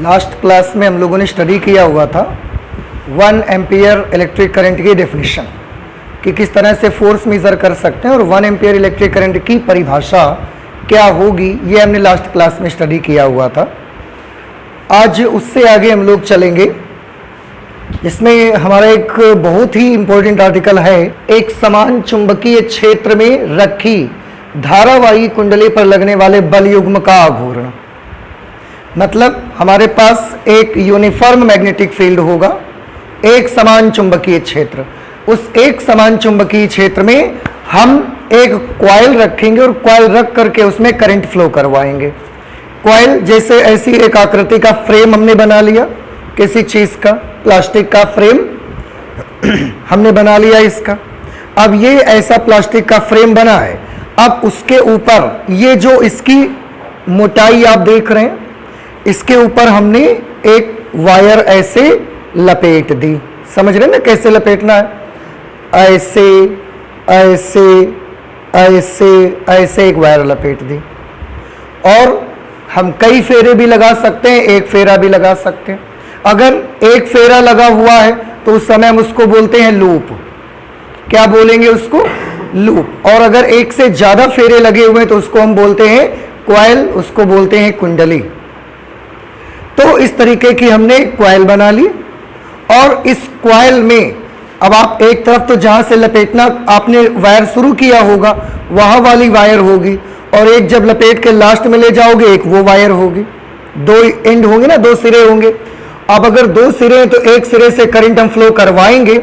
Last class में हम लोगों ने स्टडी किया हुआ था 1 एम्पियर इलेक्ट्रिक करंट की डेफिनेशन कि किस तरह से फोर्स मेजर कर सकते हैं और 1 एम्पियर इलेक्ट्रिक करंट की परिभाषा क्या होगी, ये हमने लास्ट क्लास में स्टडी किया हुआ था। आज उससे आगे हम लोग चलेंगे, इसमें हमारा एक बहुत ही इंपॉर्टेंट आर्टिकल है, एक समान चुंबकीय क्षेत्र में रखी धारावाही कुंडली पर लगने वाले बल युग्म का आघूर्ण। मतलब हमारे पास एक यूनिफॉर्म मैग्नेटिक फील्ड होगा, एक समान चुंबकीय क्षेत्र, उस एक समान चुंबकीय क्षेत्र में हम एक कॉइल रखेंगे और कॉइल रख करके उसमें करंट फ्लो करवाएंगे। कॉइल जैसे ऐसी एक आकृति का फ्रेम हमने बना लिया, किसी चीज का, प्लास्टिक का फ्रेम हमने बना लिया इसका। अब ये ऐसा प्लास्टिक का फ्रेम बना है, अब उसके ऊपर ये जो इसकी मोटाई आप देख रहे हैं, इसके ऊपर हमने एक वायर ऐसे लपेट दी। समझ रहे हैं ना कैसे लपेटना है? ऐसे ऐसे ऐसे ऐसे एक वायर लपेट दी। और हम कई फेरे भी लगा सकते हैं, एक फेरा भी लगा सकते हैं। अगर एक फेरा लगा हुआ है तो उस समय हम उसको बोलते हैं लूप। क्या बोलेंगे उसको? लूप। और अगर एक से ज्यादा फेरे लगे हुए हैं तो उसको हम बोलते हैं कॉइल, उसको बोलते हैं कुंडली। तो इस तरीके की हमने कॉइल बना ली और इस कॉइल में अब आप एक तरफ तो जहां से लपेटना आपने वायर शुरू किया होगा वहां वाली वायर होगी, और एक जब लपेट के लास्ट में ले जाओगे एक वो वायर होगी। दो एंड होंगे ना, दो सिरे होंगे। अब अगर दो सिरे हैं तो एक सिरे से करंट हम फ्लो करवाएंगे,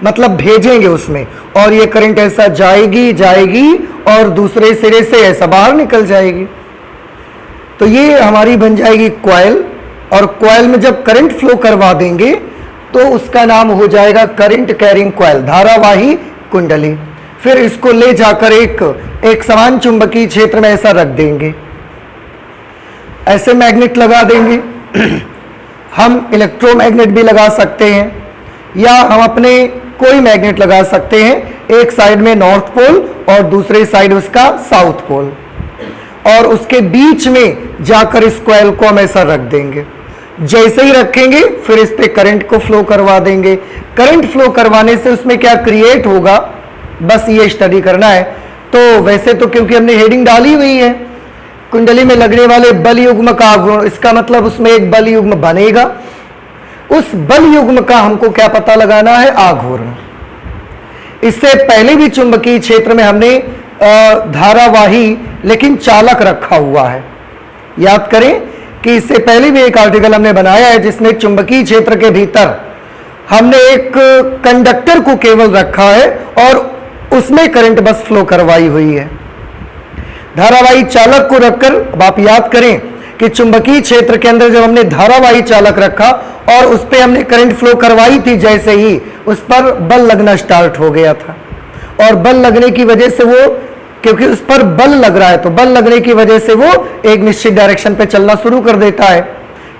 मतलब भेजेंगे उसमें, और ये करंट ऐसा जाएगी जाएगी और दूसरे सिरे से ऐसा बाहर निकल जाएगी। तो ये हमारी बन जाएगी कॉइल, और कॉइल में जब करंट फ्लो करवा देंगे तो उसका नाम हो जाएगा करंट कैरिंग कॉइल, धारावाही कुंडली। फिर इसको ले जाकर एक समान चुंबकीय क्षेत्र में ऐसा रख देंगे, ऐसे मैग्नेट लगा देंगे। हम इलेक्ट्रोमैग्नेट भी लगा सकते हैं, या हम अपने कोई मैग्नेट लगा सकते हैं, एक साइड में नॉर्थ पोल और दूसरे साइड उसका साउथ पोल, और उसके बीच में जाकर इस कॉइल को हम ऐसा रख देंगे। जैसे ही रखेंगे फिर इस पे करंट को फ्लो करवा देंगे। करंट फ्लो करवाने से उसमें क्या क्रिएट होगा, बस ये स्टडी करना है। तो वैसे तो क्योंकि हमने हेडिंग डाली हुई है कुंडली में लगने वाले बल युग्म का आघूर्ण, इसका मतलब उसमें एक बल युग्म बनेगा। उस बल युग्म का हमको क्या पता लगाना है? आघूर्ण। इससे पहले भी चुंबकीय क्षेत्र में हमने धारावाही लेकिन चालक रखा हुआ है। याद करें कि इससे पहले भी एक आर्टिकल हमने बनाया है जिसमें चुंबकीय क्षेत्र के भीतर हमने एक कंडक्टर को केवल रखा है और उसमें करंट बस फ्लो करवाई हुई है। धारावाही चालक को रखकर, अब आप याद करें कि चुंबकीय क्षेत्र के अंदर जब हमने धारावाही चालक रखा और उस पर हमने करंट फ्लो करवाई थी, जैसे ही उस पर बल लगना स्टार्ट हो गया था, और बल लगने की वजह से वो, क्योंकि उस पर बल लग रहा है तो बल लगने की वजह से वो एक निश्चित डायरेक्शन पे चलना शुरू कर देता है,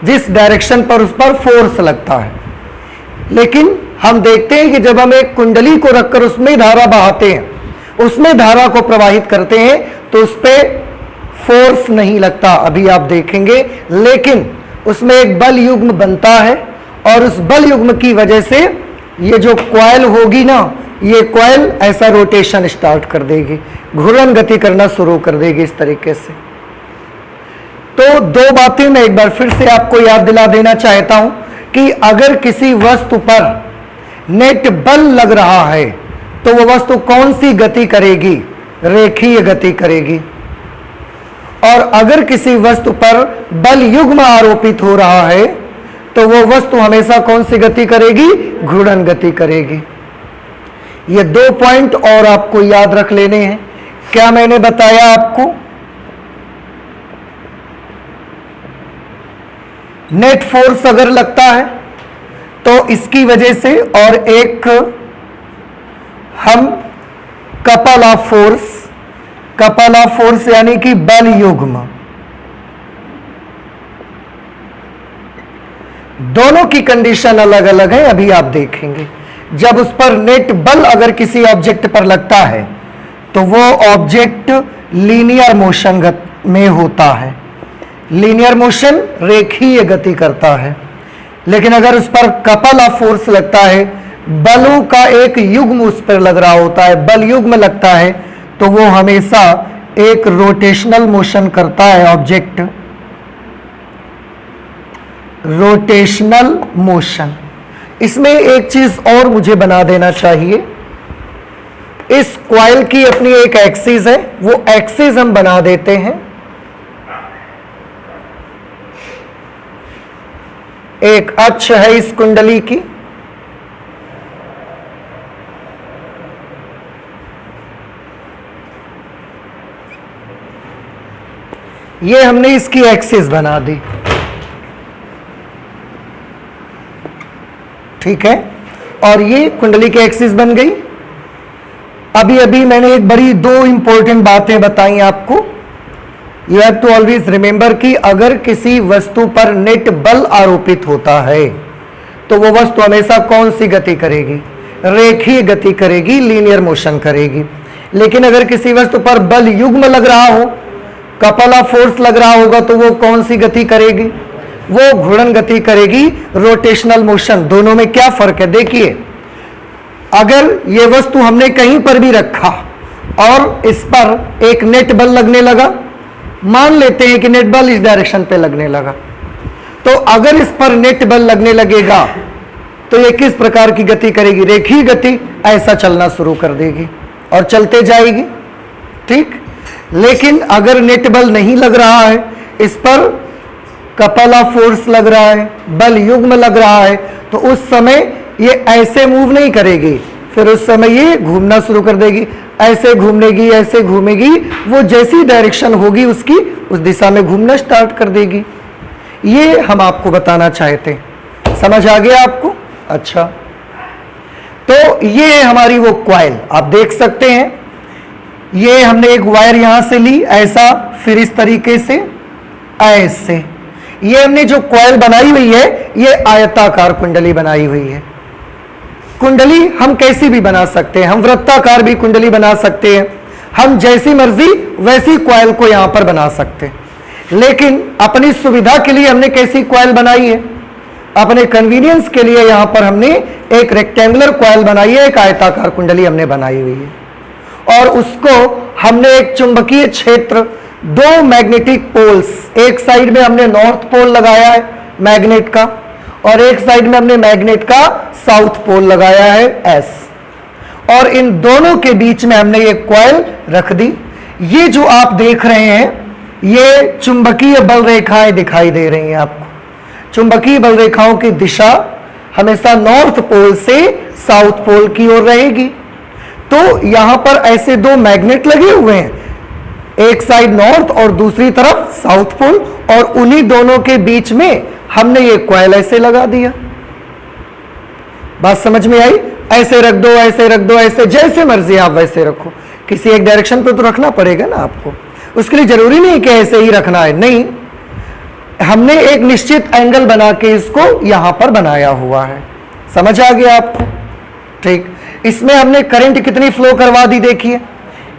जिस डायरेक्शन पर उस पर फोर्स लगता है। लेकिन हम देखते हैं कि जब हम एक कुंडली को रखकर उसमें धारा बहाते हैं, उसमें धारा को प्रवाहित करते हैं, तो उस पर फोर्स नहीं लगता, अभी आप देखेंगे। लेकिन उसमें एक बल युग्म बनता है और उस बल युग्म की वजह से ये जो कॉइल होगी ना, ये कॉइल ऐसा रोटेशन स्टार्ट कर देगी, घूर्णन गति करना शुरू कर देगी इस तरीके से। तो दो बातें मैं एक बार फिर से आपको याद दिला देना चाहता हूं कि अगर किसी वस्तु पर नेट बल लग रहा है तो वह वस्तु कौन सी गति करेगी? रेखीय गति करेगी। और अगर किसी वस्तु पर बल युग्म आरोपित हो रहा है तो वह वस्तु हमेशा कौन सी गति करेगी? घूर्णन गति करेगी। ये 2 पॉइंट और आपको याद रख लेने हैं। क्या मैंने बताया आपको? नेट फोर्स अगर लगता है तो इसकी वजह से, और एक हम कपल ऑफ फोर्स यानी कि बल युग्म, दोनों की कंडीशन अलग अलग है, अभी आप देखेंगे। जब उस पर नेट बल अगर किसी ऑब्जेक्ट पर लगता है तो वो ऑब्जेक्ट लीनियर मोशन में होता है, लीनियर मोशन रेखीय गति करता है, लेकिन अगर उस पर कपल ऑफ फोर्स लगता है, बलों का एक युग्म उस पर लग रहा होता है, बल युग्म लगता है, तो वो हमेशा एक रोटेशनल मोशन करता है ऑब्जेक्ट, रोटेशनल मोशन। इसमें एक चीज और मुझे बना देना चाहिए, इस कॉइल की अपनी एक एक्सिस है, वो एक्सिस हम बना देते हैं, एक अक्ष है इस कुंडली की, ये हमने इसकी एक्सिस बना दी, ठीक है, और ये कुंडली की एक्सिस बन गई। अभी अभी मैंने एक बड़ी दो इंपॉर्टेंट बातें बताई आपको। You have to always remember कि अगर किसी वस्तु पर नेट बल आरोपित होता है तो वो वस्तु हमेशा कौन सी गति करेगी? रेखीय गति करेगी, लीनियर मोशन करेगी। लेकिन अगर किसी वस्तु पर बल युग्म लग रहा हो, कपल ऑफ फोर्स लग रहा होगा, तो वो कौन सी गति करेगी? वो घूर्णन गति करेगी, रोटेशनल मोशन। दोनों में क्या फर्क है? देखिए, अगर ये वस्तु हमने कहीं पर भी रखा और इस पर एक नेट बल लगने लगा, मान लेते हैं कि नेट बल इस डायरेक्शन पे लगने लगा, तो अगर इस पर नेट बल लगने लगेगा तो ये किस प्रकार की गति करेगी? रेखीय गति, ऐसा चलना शुरू कर देगी और चलते जाएगी, ठीक। लेकिन अगर नेट बल नहीं लग रहा है, इस पर कपल ऑफ फोर्स लग रहा है, बल युग्म लग रहा है, तो उस समय ये ऐसे मूव नहीं करेगी, फिर उस समय ये घूमना शुरू कर देगी, ऐसे घूमेगी, ऐसे घूमेगी, वो जैसी डायरेक्शन होगी उसकी, उस दिशा में घूमना स्टार्ट कर देगी। ये हम आपको बताना चाहते हैं। समझ आ गया आपको? अच्छा, तो ये है हमारी वो कॉइल, आप देख सकते हैं। ये हमने एक वायर यहां से ली, ऐसा, फिर इस तरीके से, ऐसे। ये हमने जो कॉइल बनाई हुई है, ये आयताकार कुंडली बनाई हुई है। कुंडली हम कैसी भी बना सकते हैं, हम वृत्ताकार भी कुंडली बना सकते हैं, हम जैसी मर्जी वैसी कॉइल को यहां पर बना सकते हैं। लेकिन अपनी सुविधा के लिए हमने कैसी कॉइल बनाई है? अपने कन्वीनियंस के लिए यहां पर हमने एक रेक्टेंगुलर कॉइल बनाई है, एक आयताकार कुंडली हमने बनाई हुई है, और उसको हमने एक चुंबकीय क्षेत्र, दो मैग्नेटिक पोल्स, एक साइड में हमने नॉर्थ पोल लगाया है मैग्नेट का, और एक साइड में हमने मैग्नेट का साउथ पोल लगाया है एस, और इन दोनों के बीच में हमने एक कॉइल रख दी। ये जो आप देख रहे हैं, ये चुंबकीय बल रेखाएं दिखाई दे रही हैं आपको। चुंबकीय बल रेखाओं की दिशा हमेशा नॉर्थ पोल से साउथ पोल की ओर रहेगी। तो यहां पर ऐसे दो मैग्नेट लगे हुए हैं, एक साइड नॉर्थ और दूसरी तरफ साउथ पोल, और उन्हीं दोनों के बीच में हमने ये कॉइल ऐसे लगा दिया। बात समझ में आई? ऐसे रख दो, ऐसे रख दो, ऐसे, जैसे मर्जी आप वैसे रखो। किसी एक डायरेक्शन पे तो रखना पड़ेगा ना आपको, उसके लिए जरूरी नहीं कि ऐसे ही रखना है, नहीं। हमने एक निश्चित एंगल बना के इसको यहां पर बनाया हुआ है। समझ आ गया आपको? ठीक। इसमें हमने करंट कितनी फ्लो करवा दी, देखिए।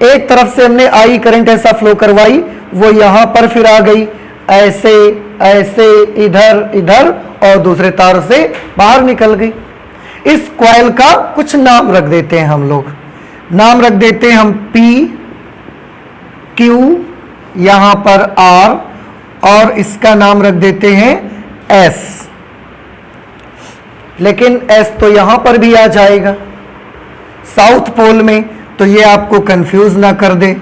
एक तरफ से हमने आई करंट ऐसा फ्लो करवाई, वो यहां पर फिर आ गई, ऐसे ऐसे, इधर इधर, और दूसरे तार से बाहर निकल गई। इस कॉइल का कुछ नाम रख देते हैं हम लोग। नाम रख देते हैं हम P, Q, यहां पर R, और इसका नाम रख देते हैं S। लेकिन S तो यहां पर भी आ जाएगा साउथ पोल में, तो ये आपको कंफ्यूज ना कर दे।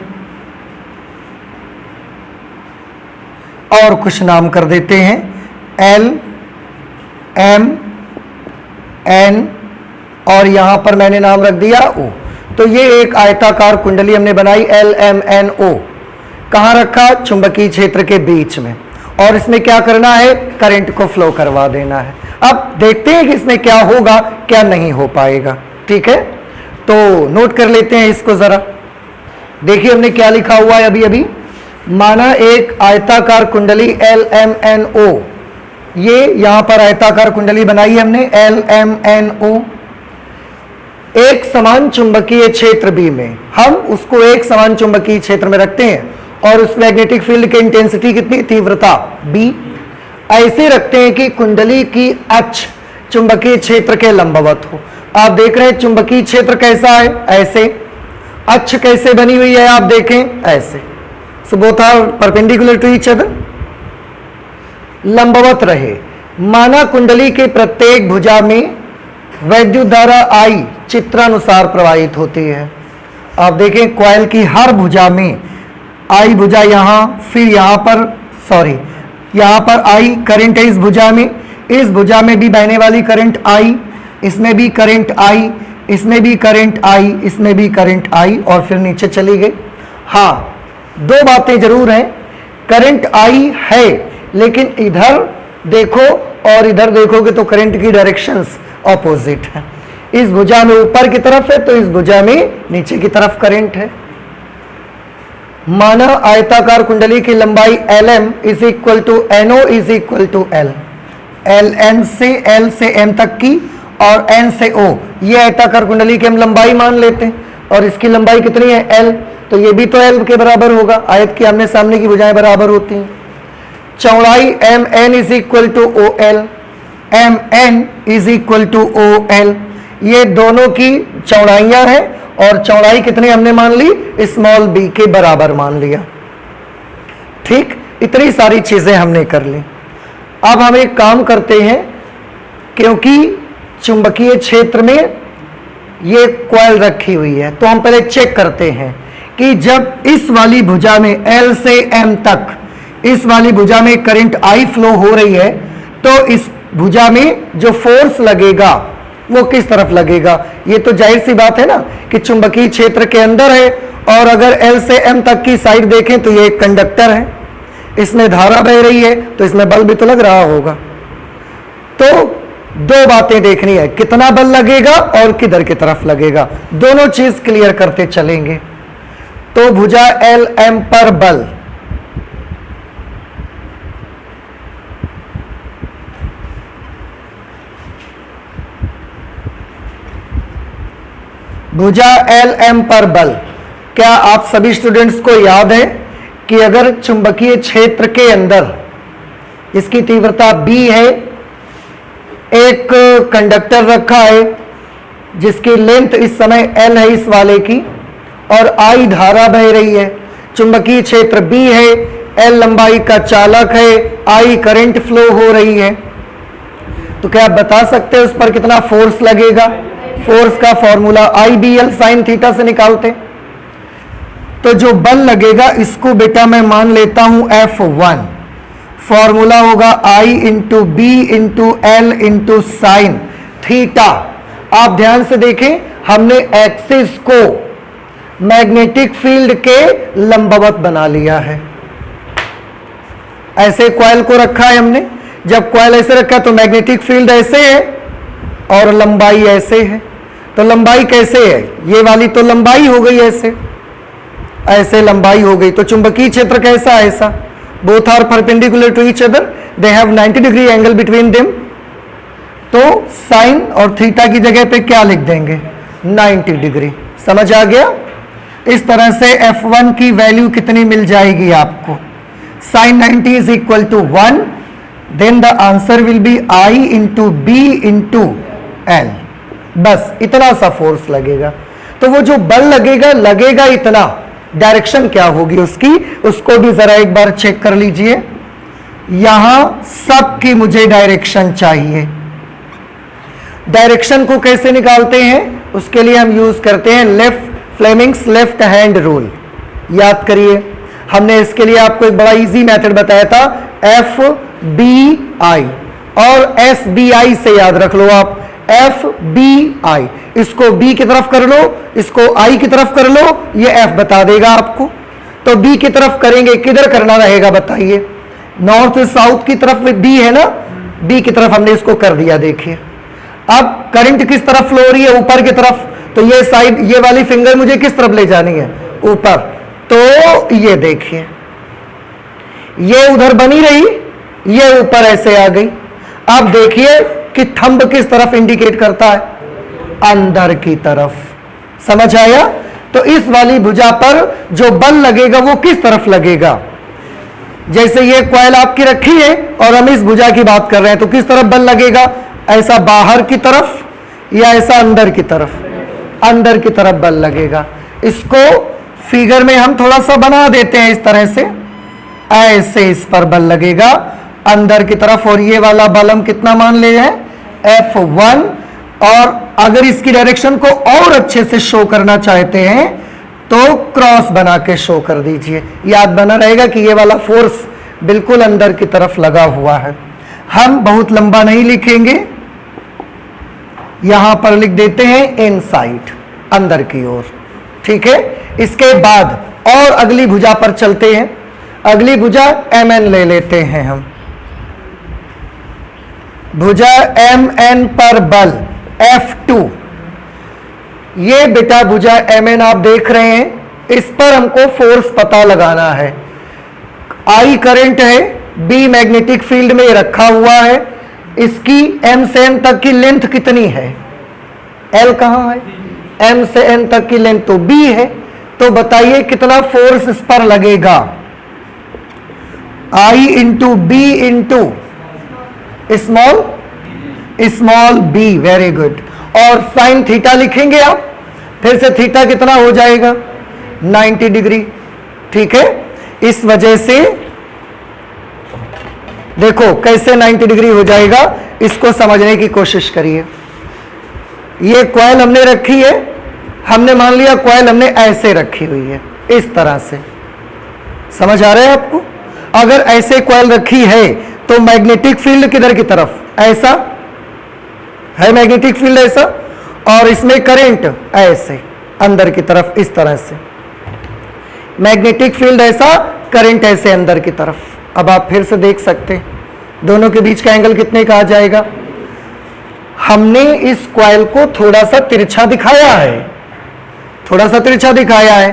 और कुछ नाम कर देते हैं L, M, N, और यहां पर मैंने नाम रख दिया O। तो ये एक आयताकार कुंडली हमने बनाई, L, M, N, O। कहां रखा? चुंबकीय क्षेत्र के बीच में। और इसमें क्या करना है? करंट को फ्लो करवा देना है। अब देखते हैं कि इसमें क्या होगा, क्या नहीं हो पाएगा। ठीक है, तो नोट कर लेते हैं इसको जरा। देखिए हमने क्या लिखा हुआ है अभी अभी। माना एक आयताकार कुंडली LMNO, ये यहां पर आयताकार कुंडली बनाई है हमने LMNO। एक समान चुंबकीय क्षेत्र B में हम उसको एक समान चुंबकीय क्षेत्र में रखते हैं, और उस मैग्नेटिक फील्ड की इंटेंसिटी कितनी, तीव्रता B। ऐसे रखते हैं कि कुंडली की अक्ष चुंबकीय क्षेत्र के लंबवत हो। आप देख रहे हैं चुंबकीय क्षेत्र कैसा है, ऐसे। अक्ष कैसे बनी हुई है, आप देखें ऐसे। So both are perpendicular to each other, लंबवत रहे। माना कुंडली के प्रत्येक भुजा में वैद्युत धारा I चित्रानुसार प्रवाहित होती है। आप देखें कॉइल की हर भुजा में I भुजा यहां, फिर यहां पर, सॉरी यहां पर I करंट है इस भुजा में, इस भुजा में भी बहने वाली करंट I, इसमें भी करंट I, इसमें भी करंट I, इसमें भी करंट I, और फिर नीचे चली गई। हाँ, दो बातें जरूर हैं, करंट I है लेकिन इधर देखो और इधर देखोगे तो करंट की डायरेक्शंस ऑपोजिट है। इस भुजा में ऊपर की तरफ है तो इस भुजा में नीचे की तरफ करंट है। माना आयताकार कुंडली की लंबाई LM is equal to NO is equal to L, LN से L से M तक की और N से O, ये आयताकार कुंडली की हम लंबाई मान लेते हैं और इसकी लंबाई कितनी है L, तो ये भी तो L के बराबर होगा। आयत की आमने सामने की भुजाएं बराबर होती हैं। चौड़ाई MN is equal to OL, MN is equal to OL, ये दोनों की चौड़ाइयां हैं और चौड़ाई कितनी हमने मान ली, स्मॉल b के बराबर मान लिया। ठीक, इतनी सारी चीजें हमने कर ली। अब हम एक काम करते हैं, क्योंकि चुंबकीय क्षेत्र में ये कॉइल रखी हुई है तो हम पहले चेक करते हैं कि जब इस वाली भुजा में L से M तक, इस वाली भुजा में करंट I फ्लो हो रही है तो इस भुजा में जो फोर्स लगेगा वो किस तरफ लगेगा। ये तो जाहिर सी बात है ना कि चुंबकीय क्षेत्र के अंदर है, और अगर L से M तक की साइड देखें तो ये एक कंडक्टर है, इसमें धारा बह रही है तो इसमें बल भी तो लग रहा होगा। तो दो बातें देखनी है, कितना बल लगेगा और किधर की तरफ लगेगा, दोनों चीज क्लियर करते चलेंगे। तो भुजा LM पर बल, भुजा LM पर बल, क्या आप सभी स्टूडेंट्स को याद है कि अगर चुंबकीय क्षेत्र के अंदर इसकी तीव्रता B है, एक कंडक्टर रखा है जिसकी लेंथ इस समय L है इस वाले की, और I धारा बह रही है, चुंबकीय क्षेत्र B है, L लंबाई का चालक है, I करंट फ्लो हो रही है, तो क्या आप बता सकते हैं उस पर कितना फोर्स लगेगा। फोर्स का फॉर्मूला IBL साइन थीटा से निकालते। तो जो बल लगेगा इसको बेटा मैं मान लेता हूं F1, फॉर्मूला होगा I into B into L into sine theta. आप ध्यान से देखें, हमने एक्सिस को मैग्नेटिक फील्ड के लंबवत बना लिया है। ऐसे कॉइल को रखा है हमने, जब कॉइल ऐसे रखा तो मैग्नेटिक फील्ड ऐसे है और लंबाई ऐसे है। तो लंबाई कैसे है, ये वाली तो लंबाई हो गई, ऐसे ऐसे लंबाई हो गई। तो चुंबकीय क्षेत्र कैसा है, ऐसा। Both are perpendicular to each other, they have 90 degree angle between them. तो साइन और थीटा की जगह पे क्या लिख देंगे, 90 डिग्री। समझ आ गया। इस तरह से F1 की वैल्यू कितनी मिल जाएगी आपको, sine 90 is equal to 1, then the answer will be I into B into L। बस इतना सा फोर्स लगेगा। तो वो जो बल लगेगा इतना, डायरेक्शन क्या होगी उसकी, उसको भी जरा एक बार चेक कर लीजिए। यहां सब की मुझे डायरेक्शन चाहिए। डायरेक्शन को कैसे निकालते हैं, उसके लिए हम यूज करते हैं फ्लेमिंग्स लेफ्ट हैंड रूल। याद करिए, हमने इसके लिए आपको एक बड़ा इजी मेथड बताया था, FBI और SBI से याद रख लो आप। FBI, इसको B की तरफ कर लो, इसको I की तरफ कर लो, ये F बता देगा आपको। तो B की तरफ करेंगे, किधर करना रहेगा बताइए, नॉर्थ साउथ की तरफ B है ना, B की तरफ हमने इसको कर दिया। देखिए अब करंट किस तरफ फ्लो हो रही है, ऊपर की तरफ। तो ये साइड, ये वाली फिंगर मुझे किस तरफ ले जानी है, ऊपर। तो ये देखिए, ये उधर बनी रही, ये ऊपर ऐसे आ गई। अब देखिए कि थंब किस तरफ इंडिकेट करता है, अंदर की तरफ। समझ आया। तो तो इस वाली भुजा पर जो बल लगेगा वो किस तरफ लगेगा। जैसे ये कॉइल आपकी रखी है और हम इस भुजा की बात कर रहे हैं, तो किस तरफ बल लगेगा, ऐसा बाहर की तरफ या ऐसा अंदर की तरफ, अंदर की तरफ बल लगेगा। इसको फिगर में हम थोड़ा सा बना देते हैं इस तरह से, ऐसे इस पर बल लगेगा अंदर की तरफ। और ये वाला बल हम कितना मान ले हैं, F1। और अगर इसकी डायरेक्शन को और अच्छे से शो करना चाहते हैं तो क्रॉस बना के शो कर दीजिए। याद बना रहेगा कि ये वाला फोर्स बिल्कुल अंदर की तरफ लगा हुआ है। हम बहुत लंबा नहीं लिखेंगे, यहां पर लिख देते हैं इनसाइड, अंदर की ओर। ठीक है, इसके बाद और अगली भुजा पर चलते हैं। अगली भुजा MN ले लेते हैं हम। भुजा MN पर बल F2। ये बेटा भुजा MN आप देख रहे हैं, इस पर हमको फोर्स पता लगाना है। I करंट है, B मैग्नेटिक फील्ड में रखा हुआ है। इसकी M से N तक की लेंथ कितनी है, L कहां है, M से N तक की लेंथ तो B है। तो बताइए कितना फोर्स इस पर लगेगा, I into B into small b। Very good. और साइन थीटा लिखेंगे आप, फिर से थीटा कितना हो जाएगा, 90 डिग्री। ठीक है, इस वजह से देखो कैसे 90 डिग्री हो जाएगा, इसको समझने की कोशिश करिए। ये कॉइल हमने रखी है, हमने मान लिया कॉइल हमने ऐसे रखी हुई है, इस तरह से। समझ आ रहा है आपको। अगर ऐसे कॉइल रखी है तो मैग्नेटिक फील्ड किधर की तरफ, ऐसा है मैग्नेटिक फील्ड ऐसा, और इसमें करंट ऐसे अंदर की तरफ, इस तरह से। मैग्नेटिक फील्ड ऐसा, करंट ऐसे अंदर की तरफ। अब आप फिर से देख सकते हैं दोनों के बीच का एंगल कितने का आ जाएगा। हमने इस कॉइल को थोड़ा सा तिरछा दिखाया है, थोड़ा सा तिरछा दिखाया है।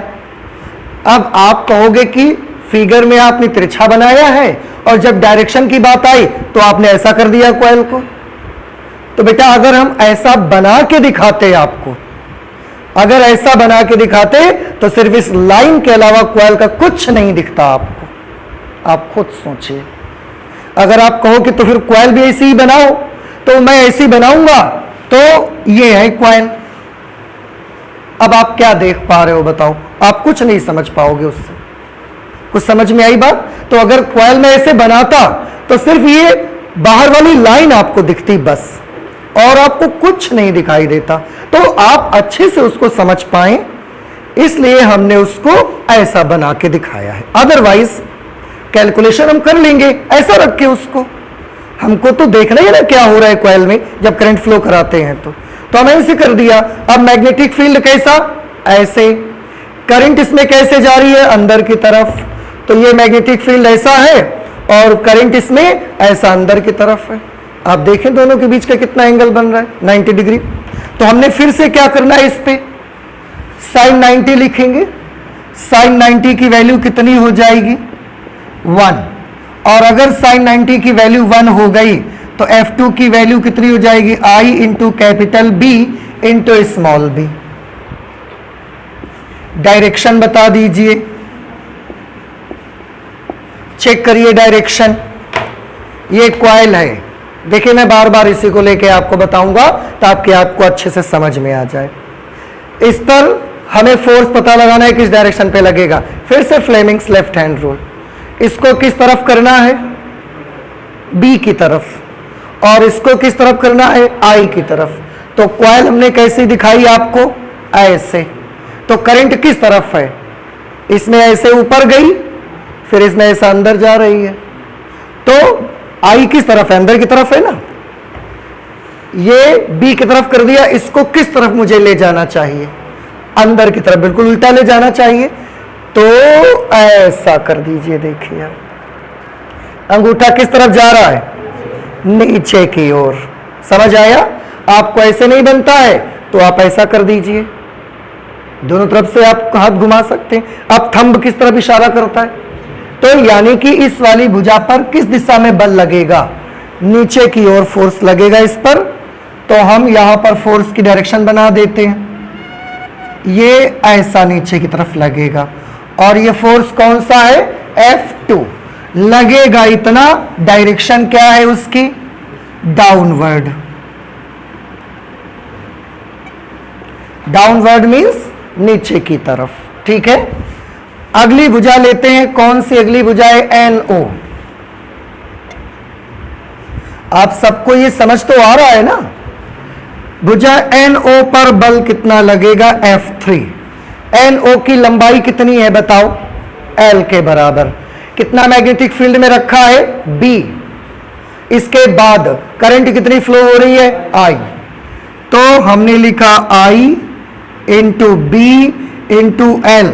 अब आप कहोगे कि फिगर में आपने तिरछा बनाया है और जब डायरेक्शन की बात आई तो आपने ऐसा कर दिया कॉइल को। तो बेटा अगर हम ऐसा बना के दिखाते आपको, अगर ऐसा बना के दिखाते तो सिर्फ इस लाइन के अलावा कॉइल का कुछ नहीं दिखता आपको। आप खुद सोचिए, अगर आप कहो कि तो फिर कॉइल भी ऐसी ही बनाओ, तो मैं ऐसी बनाऊंगा, तो ये है कॉइल। अब आप क्या देख पा रहे हो बताओ, आप कुछ नहीं समझ पाओगे उससे। कुछ समझ में आई बात। तो अगर कॉइल में ऐसे बनाता तो सिर्फ ये बाहर वाली लाइन आपको दिखती बस, और आपको कुछ नहीं दिखाई देता। तो आप अच्छे से उसको समझ पाए इसलिए हमने उसको ऐसा बना के दिखाया है। अदरवाइज कैलकुलेशन हम कर लेंगे ऐसा रख के उसको, हमको तो देखना ही ना क्या हो रहा है कॉइल में जब करंट फ्लो कराते हैं। तो हम ऐसे कर दिया। अब मैग्नेटिक फील्ड कैसा, ऐसे। करंट इसमें कैसे जा रही है, अंदर की तरफ। तो ये मैग्नेटिक फील्ड ऐसा है और करंट इसमें ऐसा अंदर की तरफ है। आप देखें दोनों के बीच का कितना एंगल बन रहा है, 90 डिग्री। तो हमने फिर से क्या करना है, इस पे साइन 90 लिखेंगे। साइन 90 की वैल्यू कितनी हो जाएगी, 1। और अगर साइन 90 की वैल्यू 1 हो गई तो F2 की वैल्यू कितनी हो जाएगी, I into capital B into small b। Direction बता दीजिए, चेक करिए डायरेक्शन। ये कॉइल है, देखिए मैं बार बार इसी को लेके आपको बताऊंगा ताकि आपको अच्छे से समझ में आ जाए। इस पर हमें फोर्स पता लगाना है किस डायरेक्शन पे लगेगा। फिर से फ्लेमिंग्स लेफ्ट हैंड रूल। इसको किस तरफ करना है, B की तरफ, और इसको किस तरफ करना है, I की तरफ। तो कॉइल हमने कैसे दिखाई आपको, ऐसे। तो करंट किस तरफ है, इसमें ऐसे ऊपर गई, फिर इसमें ऐसा अंदर जा रही है। तो I किस तरफ है, अंदर की तरफ है ना। ये B की तरफ कर दिया, इसको किस तरफ मुझे ले जाना चाहिए, अंदर की तरफ, बिल्कुल उल्टा ले जाना चाहिए। तो ऐसा कर दीजिए, देखिए अंगूठा किस तरफ जा रहा है, नीचे की ओर। समझ आया। आपको ऐसे नहीं बनता है तो आप ऐसा कर दीजिए, दोनों तरफ से आप हाथ घुमा सकते हैं। अब थंब किस तरफ इशारा करता है, तो यानी कि इस वाली भुजा पर किस दिशा में बल लगेगा, नीचे की ओर फोर्स लगेगा इस पर। तो हम यहां पर फोर्स की डायरेक्शन बना देते हैं। ये ऐसा नीचे की तरफ लगेगा, और ये फोर्स कौन सा है, F2 लगेगा इतना। डायरेक्शन क्या है उसकी, डाउनवर्ड। डाउनवर्ड मींस नीचे की तरफ, ठीक है। अगली भुजा लेते हैं, कौन सी अगली भुजा है, NO। आप सबको ये समझ तो आ रहा है ना। भुजा NO पर बल कितना लगेगा, F3। NO की लंबाई कितनी है बताओ, L के बराबर। कितना मैग्नेटिक फील्ड में रखा है, B। इसके बाद करंट कितनी फ्लो हो रही है, I। तो हमने लिखा I into B into L।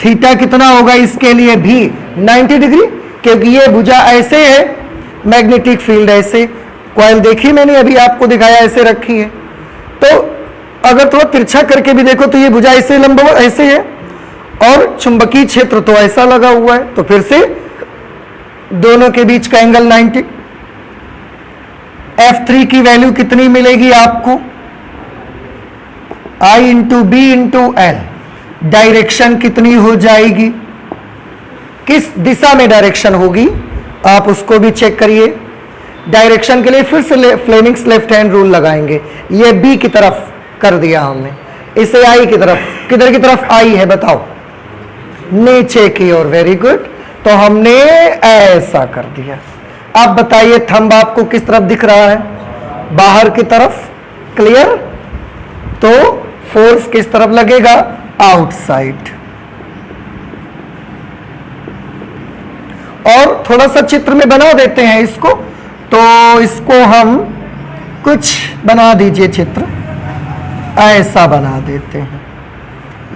Theta कितना होगा इसके लिए भी 90 डिग्री, क्योंकि ये भुजा ऐसे है, मैग्नेटिक फील्ड ऐसे। कॉइल देखी मैंने अभी आपको दिखाया, ऐसे रखी है। तो अगर थोड़ा तिरछा करके भी देखो तो ये भुजा ऐसे लंबवत ऐसे है, और चुंबकीय क्षेत्र तो ऐसा लगा हुआ है। तो फिर से दोनों के बीच का एंगल 90। F3 की वैल्यू कितनी मिलेगी आपको, I into B into L। Direction कितनी हो जाएगी, किस दिशा में डायरेक्शन होगी, आप उसको भी चेक करिए। डायरेक्शन के लिए फिर से फ्लेमिंग्स लेफ्ट हैंड रूल लगाएंगे। ये B की तरफ कर दिया हमने, इसे I की तरफ, किधर की तरफ I है बताओ, नीचे की ओर। Very good. तो हमने ऐसा कर दिया। अब बताइए थंब आपको किस तरफ दिख रहा है, बाहर की तरफ। क्लियर। तो फोर्स किस तरफ लगेगा, आउटसाइड। और थोड़ा सा चित्र में बना देते हैं इसको। तो इसको हम कुछ बना दीजिए चित्र, ऐसा बना देते हैं।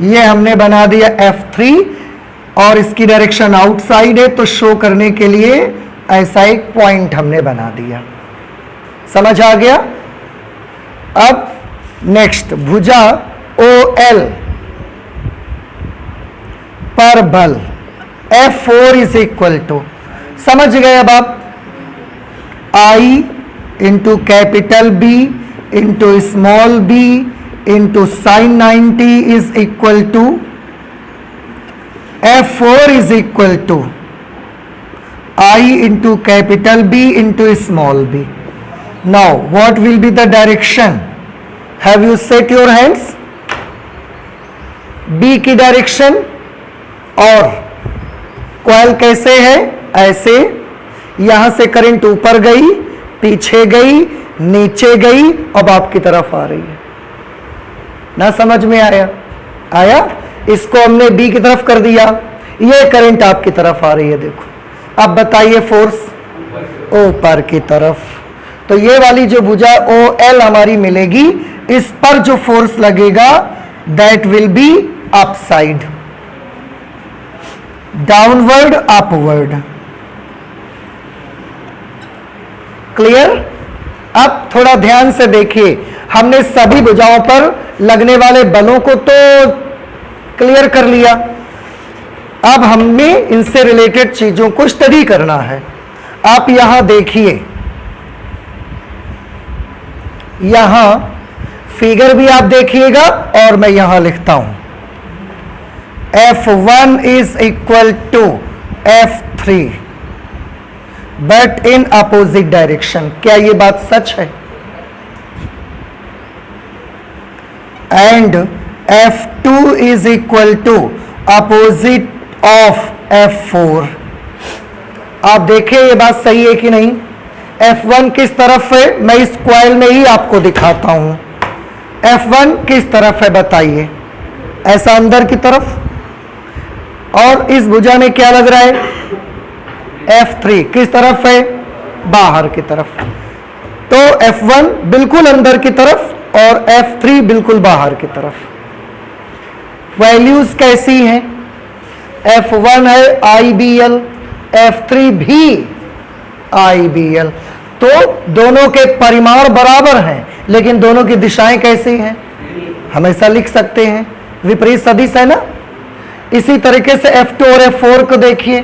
ये हमने बना दिया F3, और इसकी डायरेक्शन आउटसाइड है, तो शो करने के लिए ऐसा एक पॉइंट हमने बना दिया। समझ आ गया। अब नेक्स्ट भुजा OL पर बल F4 इज इक्वल टू, समझ गए अब आप, I into capital B into small b into sine 90 is equal to F4 is equal to I into capital B into small b। Now what will be the direction, have you set your hands. B की direction, और coil कैसे है, ऐसे। यहां से current ऊपर गई, पीछे गई, नीचे गई, अब आपकी तरफ आ रही है ना। समझ में आया, आया। इसको हमने B की तरफ कर दिया, ये करंट आपकी तरफ आ रही है। देखो अब बताइए फोर्स ऊपर की तरफ। तो ये वाली जो भुजा OL हमारी मिलेगी, इस पर जो फोर्स लगेगा that will be upside, downward upward. Clear. अब थोड़ा ध्यान से देखिए, हमने सभी भुजाओं पर लगने वाले बलों को तो क्लियर कर लिया। अब हमें इनसे रिलेटेड चीजों को स्टडी करना है। आप यहां देखिए, यहां फिगर भी आप देखिएगा, और मैं यहां लिखता हूं F1 is equal to F3 but in opposite direction. क्या ये बात सच है? And F2 is equal to opposite of F4। आप देखिए ये बात सही है कि नहीं। F1 किस तरफ है, मैं इस कॉइल में ही आपको दिखाता हूं। F1 किस तरफ है बताइए, ऐसा अंदर की तरफ। और इस भुजा में क्या लग रहा है, F3 किस तरफ है, बाहर की तरफ। तो F1 बिल्कुल अंदर की तरफ और F3 बिल्कुल बाहर की तरफ। वैल्यूज कैसी हैं, F1 है IBL, F3 भी IBL। तो दोनों के परिमाण बराबर हैं, लेकिन दोनों की दिशाएं कैसी हैं, हमेशा लिख सकते हैं, विपरीत सदिश है ना। इसी तरीके से F2 और F4 को देखिए,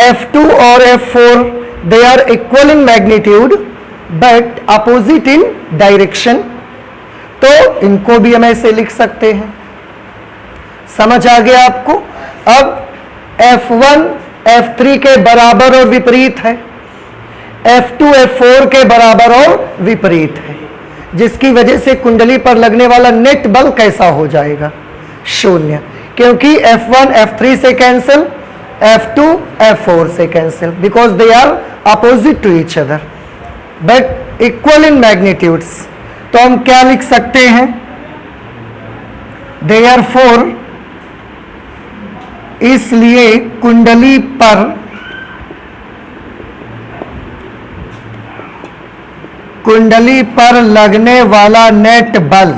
F2 और F4 they are equal in magnitude but opposite in direction. तो इनको भी हम ऐसे लिख सकते हैं। समझ आ गया आपको? अब F1 F3 के बराबर और विपरीत है, F2 F4 के बराबर और विपरीत है, जिसकी वजह से कुंडली पर लगने वाला नेट बल कैसा हो जाएगा? शून्य, क्योंकि F1 F3 से कैंसिल, F2 F4 से cancel, because they are opposite to each other but equal in magnitudes. तो हम क्या लिख सकते हैं? देयरफॉर, इसलिए कुंडली पर लगने वाला नेट बल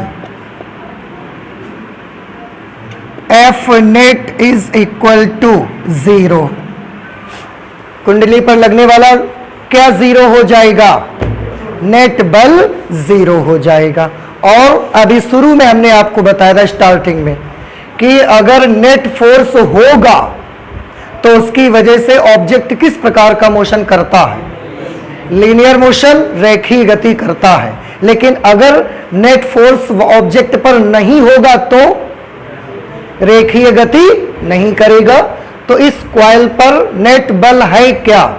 F net is equal to 0। कुंडली पर लगने वाला क्या 0 हो जाएगा? नेट बल 0 हो जाएगा। और अभी शुरू में हमने आपको बताया था स्टार्टिंग में कि अगर नेट फोर्स होगा तो उसकी वजह से ऑब्जेक्ट किस प्रकार का मोशन करता है? लीनियर मोशन, रेखीय गति करता है। लेकिन अगर नेट फोर्स ऑब्जेक्ट पर नहीं होगा तो रेखीय गति नहीं करेगा। तो इस कॉइल पर नेट बल है क्या?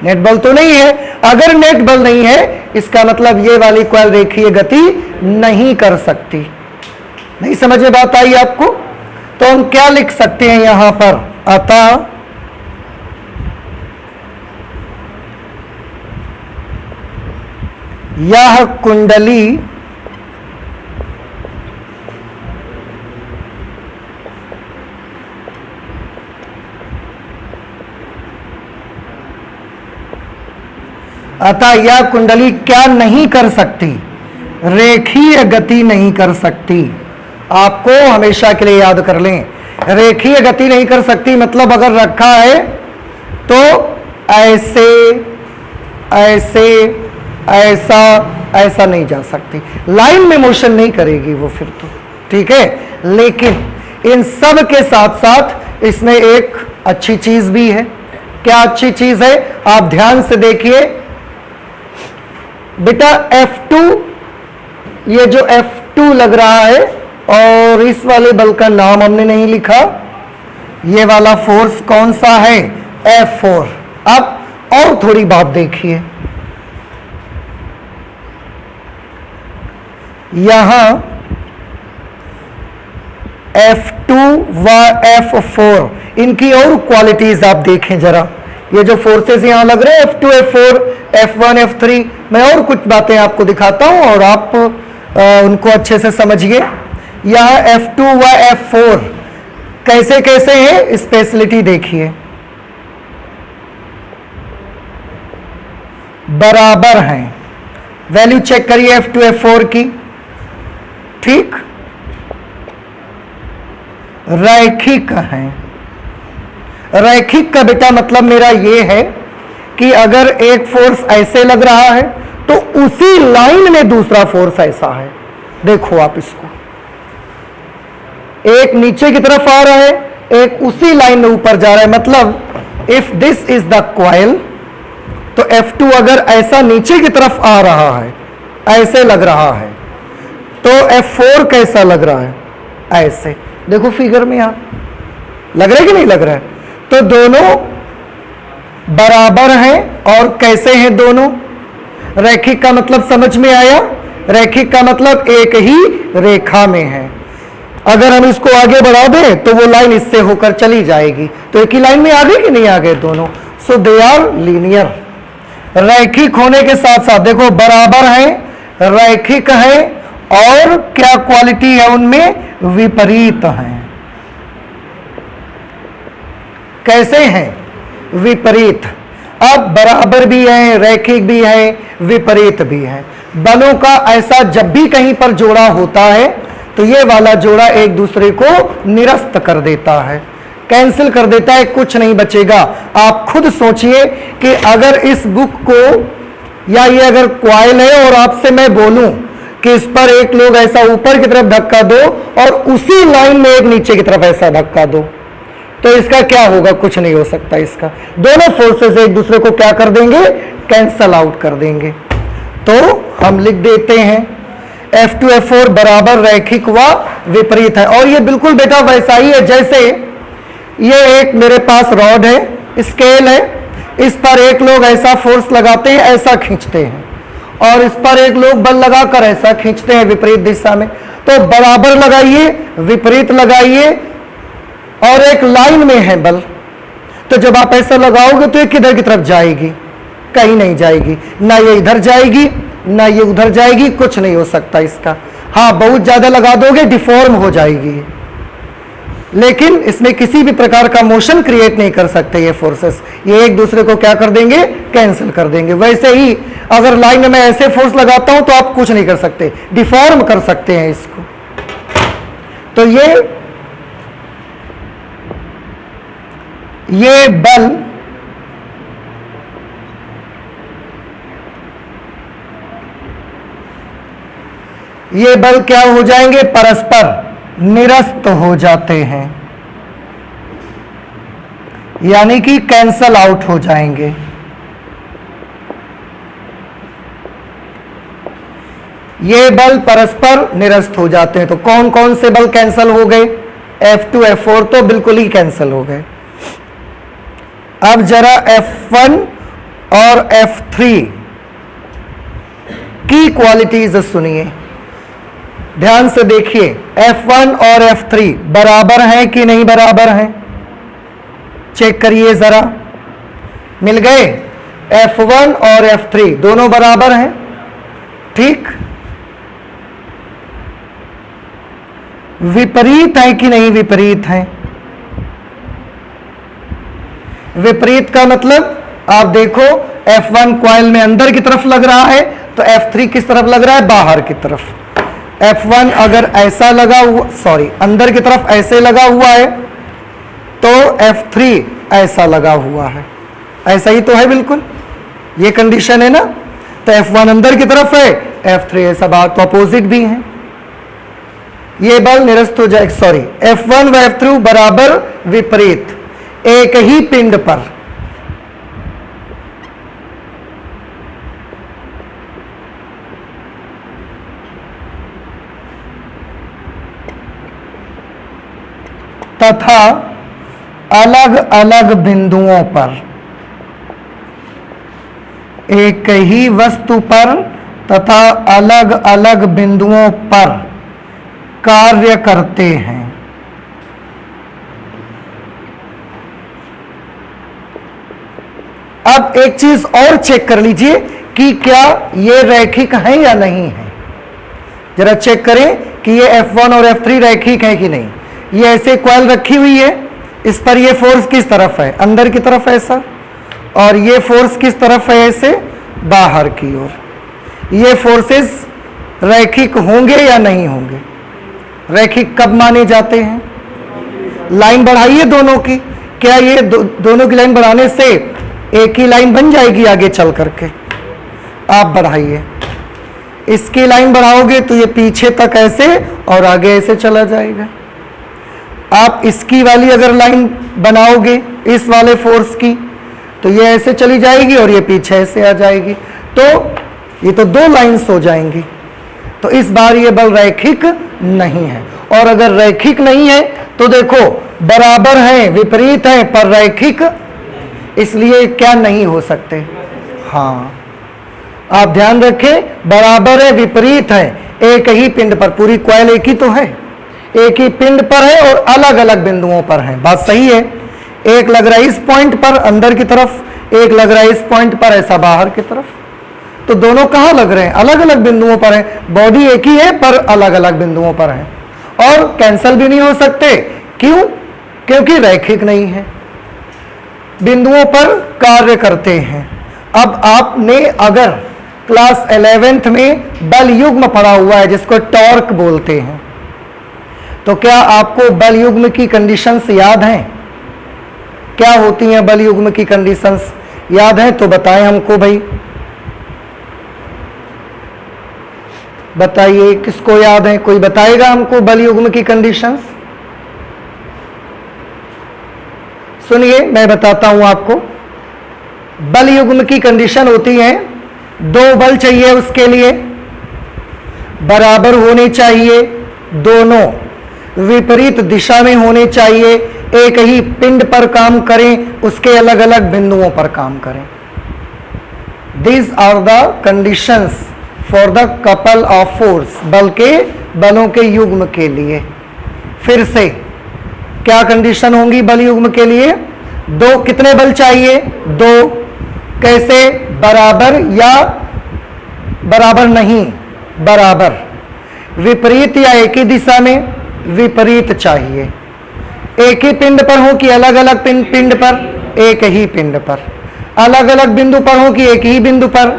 नेट बल तो नहीं है। अगर नेट बल नहीं है इसका मतलब ये वाली कॉइल रेखीय गति नहीं कर सकती। नहीं समझ में बात आई आपको? तो हम क्या लिख सकते हैं यहां पर? अतः यह कुंडली क्या नहीं कर सकती? रेखीय गति नहीं कर सकती। आपको हमेशा के लिए याद कर लें, रेखीय गति नहीं कर सकती मतलब अगर रखा है तो ऐसे ऐसे ऐसा ऐसा नहीं जा सकती, लाइन में मोशन नहीं करेगी वो फिर तो, ठीक है। लेकिन इन सब के साथ साथ इसमें एक अच्छी चीज भी है। क्या अच्छी चीज है? आप ध्यान से देखिए बेटा, F2, ये जो F2 लग रहा है और इस वाले बल का नाम हमने नहीं लिखा, ये वाला फोर्स कौन सा है? F4। अब और थोड़ी बात देखिए, यहां F2 व F4 इनकी और क्वालिटीज आप देखें जरा। ये जो फोर्सेस यहां लग रहे हैं F2 F4 F1 F3, मैं और कुछ बातें आपको दिखाता हूं और आप उनको अच्छे से समझिए। यहां F2 व F4 कैसे कैसे हैं, स्पेशलिटी देखिए। बराबर हैं, वैल्यू चेक करिए F2 F4 की, ठीक। रैखिक है। रैखिक का बेटा मतलब मेरा ये है कि अगर एक फोर्स ऐसे लग रहा है तो उसी लाइन में दूसरा फोर्स ऐसा है। देखो आप इसको, एक नीचे की तरफ आ रहा है, एक उसी लाइन में ऊपर जा रहा है। मतलब if this is the coil, तो F2 अगर ऐसा नीचे की तरफ आ रहा है, ऐसे लग रहा है, तो F4 कैसा लग रहा है? ऐसे। देखो फिगर में आप, लग रहा है कि नहीं लग रहा है? तो दोनों बराबर हैं। और कैसे हैं दोनों? रैखिक का मतलब समझ में आया? रैखिक का मतलब एक ही रेखा में है। अगर हम इसको आगे बढ़ा दें तो वो लाइन इससे होकर चली जाएगी, तो एक ही लाइन में आ गए कि नहीं आ गए दोनों? सो दे आर लीनियर। रैखिक होने के साथ साथ देखो बराबर है, रैखिक है, और क्या क्वालिटी है उनमें? विपरीत हैं। कैसे हैं? विपरीत। अब बराबर भी है, रैखिक भी है, विपरीत भी है। बलों का ऐसा जब भी कहीं पर जोड़ा होता है तो ये वाला जोड़ा एक दूसरे को निरस्त कर देता है, कैंसिल कर देता है, कुछ नहीं बचेगा। आप खुद सोचिए कि अगर इस बुक को, या ये अगर कॉइल है और आपसे मैं बोलूं कि इस पर एक लोग ऐसा ऊपर की तरफ धक्का दो और उसी लाइन में एक नीचे की तरफ ऐसा धक्का दो, तो इसका क्या होगा? कुछ नहीं हो सकता इसका। दोनों फोर्सेस एक दूसरे को क्या कर देंगे? कैंसल आउट कर देंगे। तो हम लिख देते हैं F2 F4 बराबर रैखिक व विपरीत है। और ये बिल्कुल बेटा वैसा ही है जैसे ये एक मेरे पास रॉड है, स्केल है, इस पर एक लोग ऐसा फोर्स लगाते हैं, ऐसा खींचते हैं, और इस पर एक लोग बल लगाकर ऐसा खींचते हैं विपरीत दिशा में। तो बराबर लगाइए, विपरीत लगाइए, और एक लाइन में है बल, तो जब आप ऐसा लगाओगे तो ये किधर की तरफ जाएगी? कहीं नहीं जाएगी, ना ये इधर जाएगी ना ये उधर जाएगी, कुछ नहीं हो सकता इसका। हाँ, बहुत ज्यादा लगा दोगे डिफॉर्म हो जाएगी, लेकिन इसमें किसी भी प्रकार का मोशन क्रिएट नहीं कर सकते ये फोर्सेस। ये एक दूसरे को क्या कर देंगे? कैंसिल कर देंगे। वैसे ही अगर लाइन में मैं ऐसे फोर्स लगाता हूं तो आप कुछ नहीं कर सकते, डिफॉर्म कर सकते हैं इसको। तो ये बल क्या हो जाएंगे? परस्पर निरस्त हो जाते हैं, यानी कि कैंसल आउट हो जाएंगे। ये बल परस्पर निरस्त हो जाते हैं। तो कौन कौन से बल कैंसल हो गए? F2 F4 तो बिल्कुल ही कैंसल हो गए। अब जरा F1 और F3 की क्वालिटीज सुनिए, ध्यान से देखिए। F1 और F3 बराबर हैं कि नहीं बराबर हैं? चेक करिए जरा। मिल गए? F1 और F3 दोनों बराबर हैं, ठीक। विपरीत है कि नहीं विपरीत है? विपरीत का मतलब आप देखो, F1 कॉइल में अंदर की तरफ लग रहा है, तो F3 किस तरफ लग रहा है? बाहर की तरफ। F1 अगर ऐसा लगा हुआ, अंदर की तरफ ऐसे लगा हुआ है, तो F3 ऐसा लगा हुआ है। ऐसा ही तो है बिल्कुल, ये कंडीशन है ना। तो F1 अंदर की तरफ है, F3 ऐसा बाहर, तो अपोजिट भी है। ये बल निरस्त हो जाए, F1 व F3 बराबर विपरीत एक ही पिंड पर। तथा अलग अलग बिंदुओं पर, एक ही वस्तु पर तथा अलग अलग बिंदुओं पर कार्य करते हैं। अब एक चीज और चेक कर लीजिए कि क्या ये रैखिक है या नहीं है। जरा चेक करें कि ये F1 और F3 रैखिक है कि नहीं। ये ऐसे कॉइल रखी हुई है, इस पर ये फोर्स किस तरफ है? अंदर की तरफ ऐसा, और ये फोर्स किस तरफ है? ऐसे बाहर की ओर। ये फोर्सेस रैखिक होंगे या नहीं होंगे? रैखिक कब माने जाते हैं? लाइन बढ़ाइए दोनों की। क्या ये दोनों की लाइन बढ़ाने से एक ही लाइन बन जाएगी आगे चल करके? आप बढ़ाइए, इसकी लाइन बढ़ाओगे तो ये पीछे तक ऐसे और आगे ऐसे चला जाएगा। आप इसकी वाली अगर लाइन बनाओगे इस वाले फोर्स की, तो ये ऐसे चली जाएगी और ये पीछे ऐसे आ जाएगी, तो ये तो दो लाइंस हो जाएंगी। तो इस बार ये बल रैखिक नहीं है। और अगर रैखिक नहीं है तो देखो बराबर है, विपरीत है, पर रैखिक इसलिए क्या नहीं हो सकते। हाँ, आप ध्यान रखें, बराबर है, विपरीत है, एक ही पिंड पर। पूरी कॉइल एक ही तो है, एक ही पिंड पर है और अलग अलग बिंदुओं पर है। बात सही है। एक लग रहा है इस पॉइंट पर अंदर की तरफ, एक लग रहा है इस पॉइंट पर ऐसा बाहर की तरफ। तो दोनों कहाँ लग रहे हैं? अलग अलग बिंदुओं पर है। बॉडी एक ही है पर अलग अलग बिंदुओं पर है, और कैंसल भी नहीं हो सकते। क्यों? क्योंकि रैखिक नहीं है, बिंदुओं पर कार्य करते हैं। अब आपने अगर क्लास 11th में बल युग्म पढ़ा हुआ है जिसको टॉर्क बोलते हैं, तो क्या आपको बल युग्म की कंडीशंस याद हैं? क्या होती हैं बल युग्म की कंडीशंस? याद है तो बताएं हमको भाई, बताइए किसको याद है? कोई बताएगा हमको बल युग्म की कंडीशंस? सुनिए मैं बताता हूं आपको। बल युग्म की कंडीशन होती है, दो बल चाहिए उसके लिए, बराबर होने चाहिए, दोनों विपरीत दिशा में होने चाहिए, एक ही पिंड पर काम करें, उसके अलग अलग बिंदुओं पर काम करें। These are the conditions for the couple of force, बल के बलों के युग्म के लिए। फिर से क्या कंडीशन होंगी बल युग्म के लिए? दो, कितने बल चाहिए? दो। कैसे? बराबर या बराबर नहीं? बराबर। विपरीत या एक ही दिशा में? विपरीत चाहिए। एक ही पिंड पर हो कि अलग अलग पिंड पर? एक ही पिंड पर। अलग अलग बिंदु पर हो कि एक ही बिंदु पर?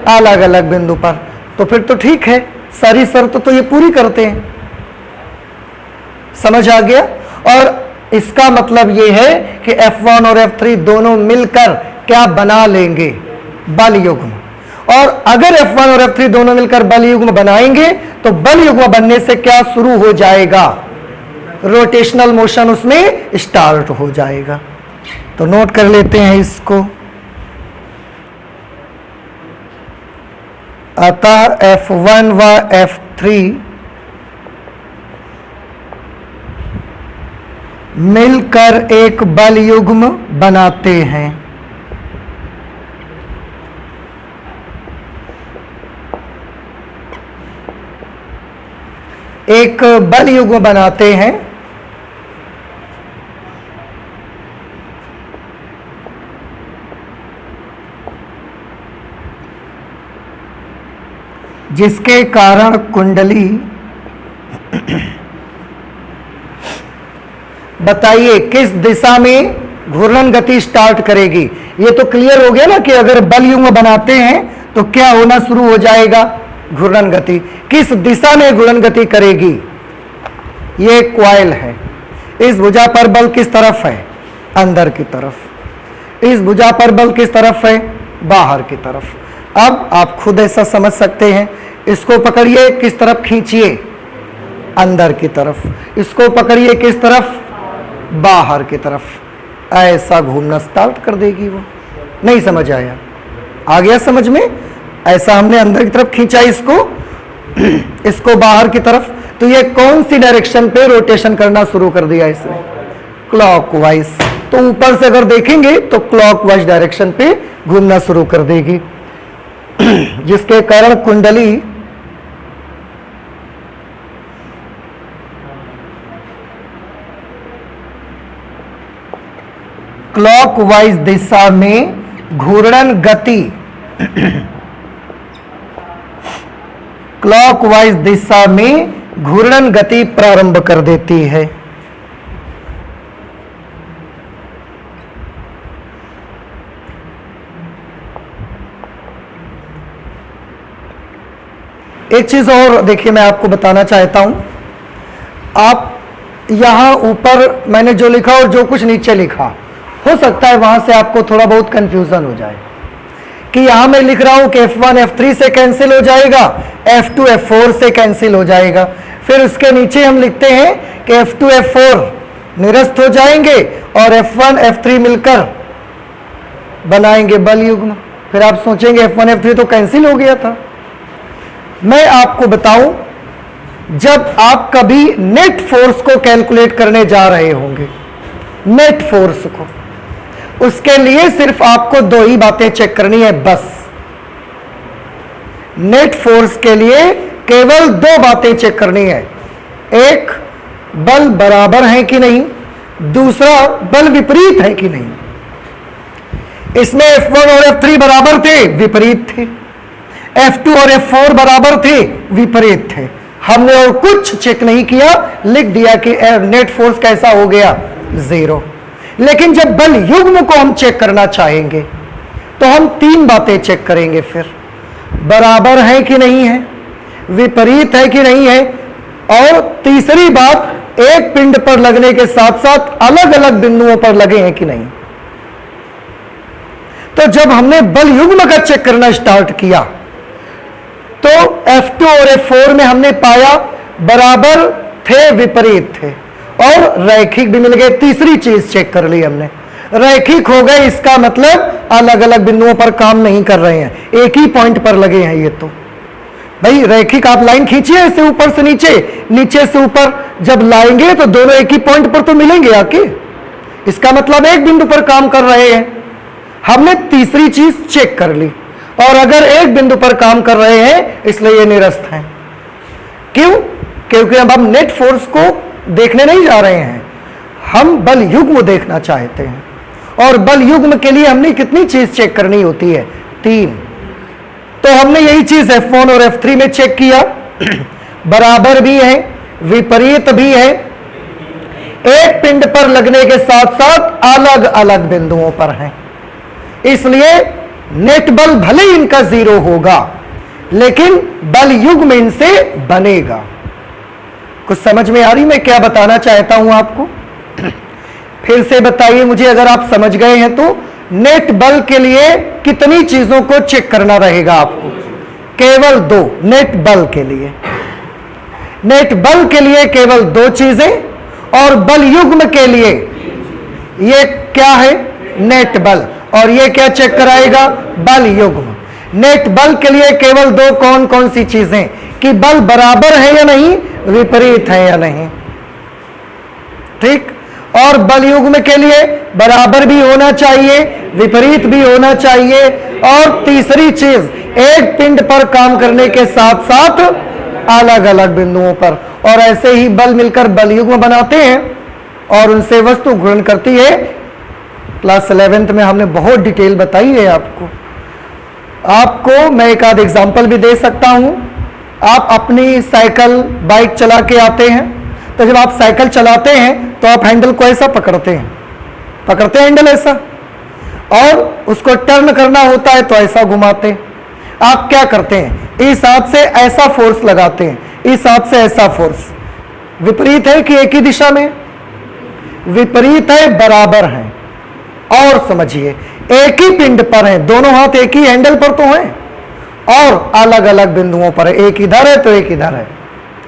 अलग अलग बिंदु पर। तो फिर तो ठीक है, सारी शर्त तो ये पूरी करते हैं। समझ आ गया? और इसका मतलब ये है कि F1 और F3 दोनों मिलकर क्या बना लेंगे? बल युग्म। और अगर F1 और F3 दोनों मिलकर बल युग्म बनाएंगे तो बल युग्म बनने से क्या शुरू हो जाएगा? रोटेशनल मोशन उसमें स्टार्ट हो जाएगा। तो नोट कर लेते हैं इसको। अतः F1 व F3 मिलकर एक बल युग्म बनाते हैं। एक बल युग्म बनाते हैं जिसके कारण कुंडली, बताइए किस दिशा में घूर्णन गति स्टार्ट करेगी? ये तो क्लियर हो गया ना कि अगर बल युग्म बनाते हैं तो क्या होना शुरू हो जाएगा? घूर्णन गति। किस दिशा में घूर्णन गति करेगी? ये कॉइल है। इस भुजा पर बल किस तरफ है? अंदर की तरफ। इस भुजा पर बल किस तरफ है? बाहर की तरफ। अब आप खुद ऐसा समझ सकते हैं। इसको पकड़िए, किस तरफ खींचिए? अंदर की तरफ। इसको पकड़िए, किस तरफ? बाहर की तरफ। ऐसा घूमना स्टार्ट कर देगी वो। नहीं समझ आया? आ गया समझ में? ऐसा हमने अंदर की तरफ खींचा इसको, इसको बाहर की तरफ, तो ये कौन सी डायरेक्शन पे रोटेशन करना शुरू कर दिया इसने? क्लॉकवाइज। तो ऊपर से अगर देखेंगे तो क्लॉकवाइज डायरेक्शन पे घूमना शुरू कर देगी, जिसके कारण कुंडली क्लॉकवाइज दिशा में घूर्णन गति क्लॉकवाइज दिशा में घूर्णन गति प्रारंभ कर देती है। एक चीज और देखिए, मैं आपको बताना चाहता हूं। आप यहां ऊपर मैंने जो लिखा और जो कुछ नीचे लिखा, हो सकता है वहां से आपको थोड़ा बहुत कंफ्यूजन हो जाए कि यहां मैं लिख रहा हूं कि F1 F3 से कैंसिल हो जाएगा, F2 F4 से कैंसिल हो जाएगा। फिर उसके नीचे हम लिखते हैं कि F2 F4 निरस्त हो जाएंगे और F1 F3 मिलकर बनाएंगे बल युग्म। फिर आप सोचेंगे F1 F3 तो कैंसिल हो गया था। मैं आपको बताऊं, जब आप कभी नेट फोर्स को कैलकुलेट करने जा रहे होंगे, नेट फोर्स को, उसके लिए सिर्फ आपको दो ही बातें चेक करनी है बस। नेट फोर्स के लिए केवल दो बातें चेक करनी है। एक, बल बराबर है कि नहीं, दूसरा बल विपरीत है कि नहीं। इसमें F1 और F3 बराबर थे, विपरीत थे। F2 और F4 बराबर थे, विपरीत थे। हमने और कुछ चेक नहीं किया, लिख दिया कि नेट फोर्स कैसा हो गया? जीरो। लेकिन जब बल युग्म को हम चेक करना चाहेंगे तो हम तीन बातें चेक करेंगे। फिर बराबर है कि नहीं है, विपरीत है कि नहीं है, और तीसरी बात, एक पिंड पर लगने के साथ साथ अलग अलग बिंदुओं पर लगे हैं कि नहीं। तो जब हमने बल युग्म का चेक करना स्टार्ट किया तो F2 और F4 में हमने पाया बराबर थे, विपरीत थे, और रैखिक भी मिल गए। तीसरी चीज चेक कर ली हमने, रैखिक हो गए, इसका मतलब अलग अलग बिंदुओं पर काम नहीं कर रहे हैं, एक ही पॉइंट पर लगे हैं ये। तो भाई रैखिक आप लाइन खींचिए ऐसे ऊपर से नीचे, नीचे से ऊपर, जब लाएंगे तो दोनों एक ही पॉइंट पर तो मिलेंगे आके। इसका मतलब एक बिंदु पर काम कर रहे हैं। हमने तीसरी चीज चेक कर ली, और अगर एक बिंदु पर काम कर रहे हैं इसलिए ये निरस्त हैं। क्यों? क्योंकि अब हम नेट फोर्स को देखने नहीं जा रहे हैं, हम बल युग्म देखना चाहते हैं। और बल युग्म के लिए हमने कितनी चीज चेक करनी होती है? 3। तो हमने यही चीज F1 और F3 में चेक किया। बराबर भी है, विपरीत भी है, एक पिंड पर लगने के साथ साथ अलग अलग बिंदुओं पर हैं। इसलिए नेट बल भले इनका 0 होगा, लेकिन बल युग्म इनसे बनेगा। कुछ समझ में आ रही मैं क्या बताना चाहता हूं आपको? फिर से बताइए मुझे, अगर आप समझ गए हैं तो नेट बल के लिए कितनी चीजों को चेक करना रहेगा आपको? केवल 2। नेट बल के लिए, नेट बल के लिए केवल 2 चीजें, और बल युग्म के लिए ये क्या है? नेट बल। और ये क्या चेक कराएगा? बल युग्म। नेट बल के लिए केवल 2 कौन कौन सी चीजें? कि बल बराबर है या नहीं, विपरीत है या नहीं। ठीक। और बल युग्म के लिए बराबर भी होना चाहिए, विपरीत भी होना चाहिए, और तीसरी चीज एक पिंड पर काम करने के साथ साथ अलग अलग बिंदुओं पर। और ऐसे ही बल मिलकर बल युग्म बनाते हैं और उनसे वस्तु घूर्णन करती है। क्लास 11th में हमने बहुत डिटेल बताई है आपको। आपको मैं एक आध एग्जाम्पल भी दे सकता हूं। आप अपनी साइकिल बाइक चला के आते हैं, तो जब आप साइकिल चलाते हैं तो आप हैंडल को ऐसा पकड़ते हैं, हैंडल ऐसा, और उसको टर्न करना होता है तो ऐसा घुमाते हैं। आप क्या करते हैं? इस हाथ से ऐसा फोर्स लगाते हैं, इस हाथ से ऐसा फोर्स। विपरीत है कि एक ही दिशा में? विपरीत है, बराबर है। और समझिए, एक ही पिंड पर है, दोनों हाथ एक ही हैंडल पर तो हैं, और अलग अलग बिंदुओं पर है। एक इधर है तो एक इधर है,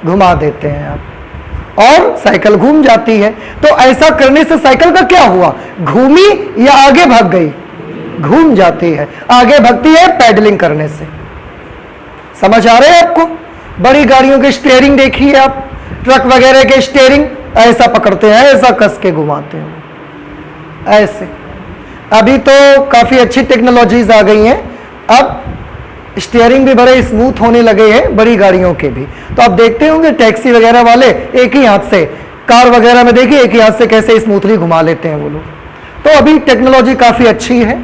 घुमा देते हैं आप, और साइकिल घूम जाती है। तो ऐसा करने से साइकिल का क्या हुआ? घूमी या आगे भाग गई? घूम जाती है, आगे भागती है पैडलिंग करने से। समझ आ रहे हैं आपको? बड़ी गाड़ियों के स्टीयरिंग देखिए आप, ट्रक वगैरह के स्टीयरिंग ऐसा पकड़ते हैं, ऐसा कस के घुमाते हैं, ऐसे। अभी तो काफी अच्छी टेक्नोलॉजीज आ गई हैं, अब स्टीयरिंग भी बड़े स्मूथ होने लगे हैं बड़ी गाड़ियों के भी। तो आप देखते होंगे टैक्सी वगैरह वाले एक ही हाथ से, कार वगैरह में देखिए एक ही हाथ से कैसे स्मूथली घुमा लेते हैं वो लोग। तो अभी टेक्नोलॉजी काफी अच्छी है।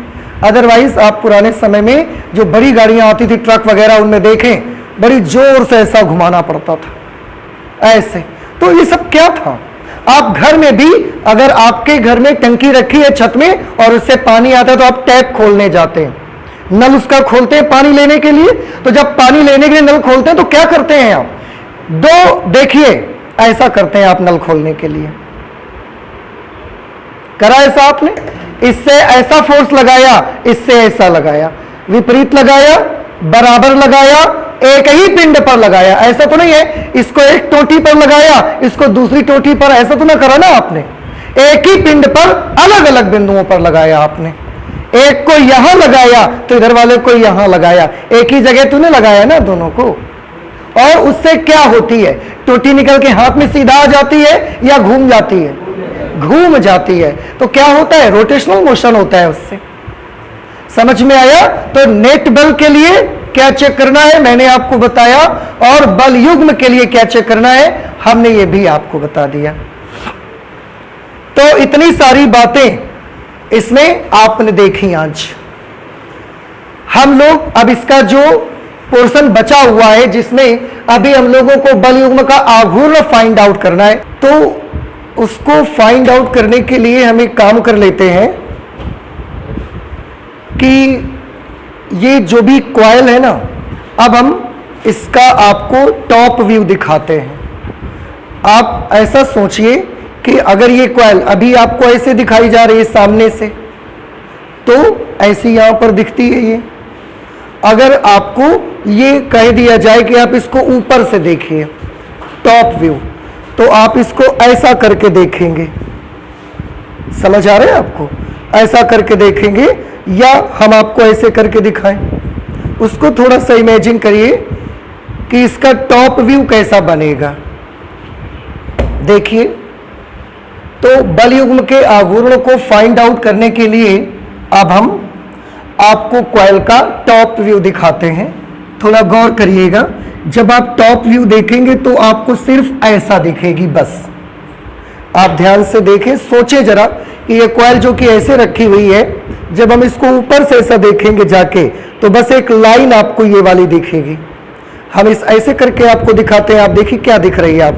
अदरवाइज आप पुराने समय में जो बड़ी गाड़ियां आती थी, ट्रक वगैरह, उनमें देखें बड़ी जोर से ऐसा घुमाना पड़ता था, ऐसे। तो ये सब क्या था? आप घर में भी, अगर आपके घर में टंकी रखी है छत में और उससे पानी आता है तो आप टैप खोलने जाते हैं, नल उसका खोलते हैं पानी लेने के लिए। तो जब पानी लेने के लिए नल खोलते हैं तो क्या करते हैं आप? 2 देखिए ऐसा करते हैं आप नल खोलने के लिए। करा ऐसा आपने? इससे ऐसा फोर्स लगाया, इससे ऐसा लगाया, विपरीत लगाया, बराबर लगाया, एक ही पिंड पर लगाया। ऐसा तो नहीं है इसको एक टोटी पर लगाया, इसको दूसरी टोटी पर, ऐसा तो ना करा ना आपने। एक ही पिंड पर अलग अलग बिंदुओं पर लगाया आपने। एक को यहां लगाया तो इधर वाले को यहां लगाया, एक ही जगह तूने लगाया ना दोनों को। और उससे क्या होती है? टोटी निकल के हाथ में सीधा आ जाती है या घूम जाती है? घूम जाती है। तो क्या होता है? रोटेशनल मोशन होता है उससे। समझ में आया? तो नेट बल के लिए क्या चेक करना है मैंने आपको बताया, और बल युग्म के लिए क्या चेक करना है हमने ये भी आपको बता दिया। तो इतनी सारी बातें इसमें आपने देखी। आज हम लोग, अब इसका जो पोर्शन बचा हुआ है जिसमें अभी हम लोगों को बल युग्म का आघूर्ण फाइंड आउट करना है, तो उसको फाइंड आउट करने के लिए हम एक काम कर लेते हैं कि ये जो भी कॉइल है ना, अब हम इसका आपको टॉप व्यू दिखाते हैं। आप ऐसा सोचिए कि अगर ये कॉइल अभी आपको ऐसे दिखाई जा रही है सामने से, तो ऐसी यहां पर दिखती है ये। अगर आपको ये कह दिया जाए कि आप इसको ऊपर से देखिए टॉप व्यू, तो आप इसको ऐसा करके देखेंगे। समझ आ रहा है आपको? ऐसा करके देखेंगे, या हम आपको ऐसे करके दिखाएं। उसको थोड़ा सा इमेजिन करिए कि इसका टॉप व्यू कैसा बनेगा। देखिए, तो बल युग्म के आघूर्ण को फाइंड आउट करने के लिए अब हम आपको कॉइल का टॉप व्यू दिखाते हैं। थोड़ा गौर करिएगा, जब आप टॉप व्यू देखेंगे तो आपको सिर्फ ऐसा दिखेगी बस। आप ध्यान से देखें, सोचे जरा कि ये कॉइल जो कि ऐसे रखी हुई है, जब हम इसको ऊपर से ऐसा देखेंगे जाके तो बस एक लाइन आपको ये वाली दिखेगी। हम इस ऐसे करके आपको दिखाते हैं। आप देखिए क्या दिख रही है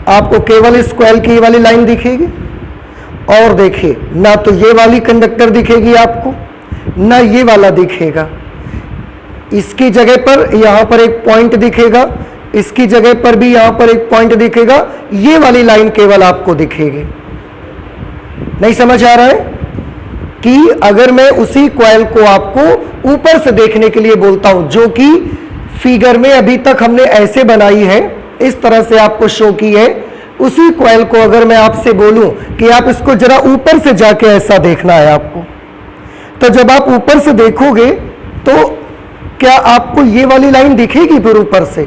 आपको केवल इस कॉइल की ये वाली लाइन दिखेगी। और देखिए, ना तो ये वाली कंडक्टर दिखेगी आपको, ना ये वाला दिखेगा। इसकी जगह पर यहां पर एक पॉइंट दिखेगा, इसकी जगह पर भी यहां पर एक पॉइंट दिखेगा। ये वाली लाइन केवल आपको दिखेगी। नहीं समझ आ रहा है कि अगर मैं उसी कॉइल को आपको ऊपर से देखने के लिए बोलता हूं, जो कि फिगर में अभी तक हमने ऐसे बनाई है, इस तरह से आपको शो की है, उसी कॉइल को अगर मैं आपसे बोलूं कि आप इसको जरा ऊपर से जाके ऐसा देखना है आपको, तो जब आप ऊपर से देखोगे तो क्या आपको ये वाली लाइन दिखेगी? फिर ऊपर से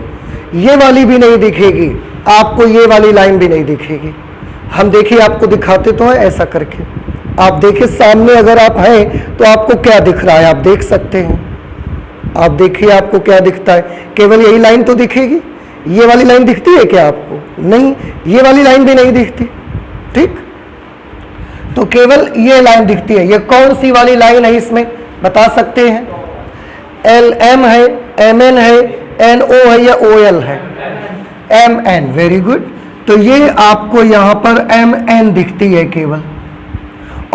ये वाली भी नहीं दिखेगी, आपको ये वाली लाइन भी नहीं दिखेगी। हम देखिए आपको दिखाते तो है ऐसा करके। आप देखिए सामने अगर आप हैं तो आपको क्या दिख रहा है, आप देख सकते हैं। आप देखिए आपको क्या दिखता है, केवल यही लाइन तो दिखेगी। ये वाली लाइन दिखती है क्या आपको? नहीं, ये वाली लाइन भी नहीं दिखती। ठीक, तो केवल ये लाइन दिखती है। ये कौन सी वाली लाइन है इसमें बता सकते हैं? LM है, MN है, NO है या OL है? MN, very good. तो ये आपको यहां पर MN दिखती है केवल।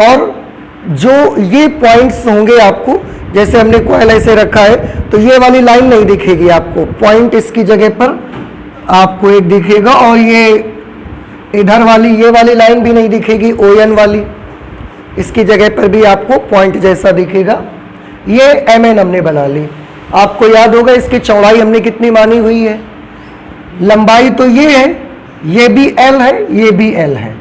और जो ये पॉइंट्स होंगे आपको, जैसे हमने कॉइल ऐसे रखा है, तो ये वाली लाइन नहीं दिखेगी आपको। पॉइंट इसकी जगह पर आपको एक दिखेगा, और ये इधर वाली ये वाली लाइन भी नहीं दिखेगी, ON वाली। इसकी जगह पर भी आपको पॉइंट जैसा दिखेगा। ये MN हमने बना ली। आपको याद होगा इसकी चौड़ाई हमने कितनी मानी हुई है? लंबाई तो ये है, ये भी L है, ये भी L है,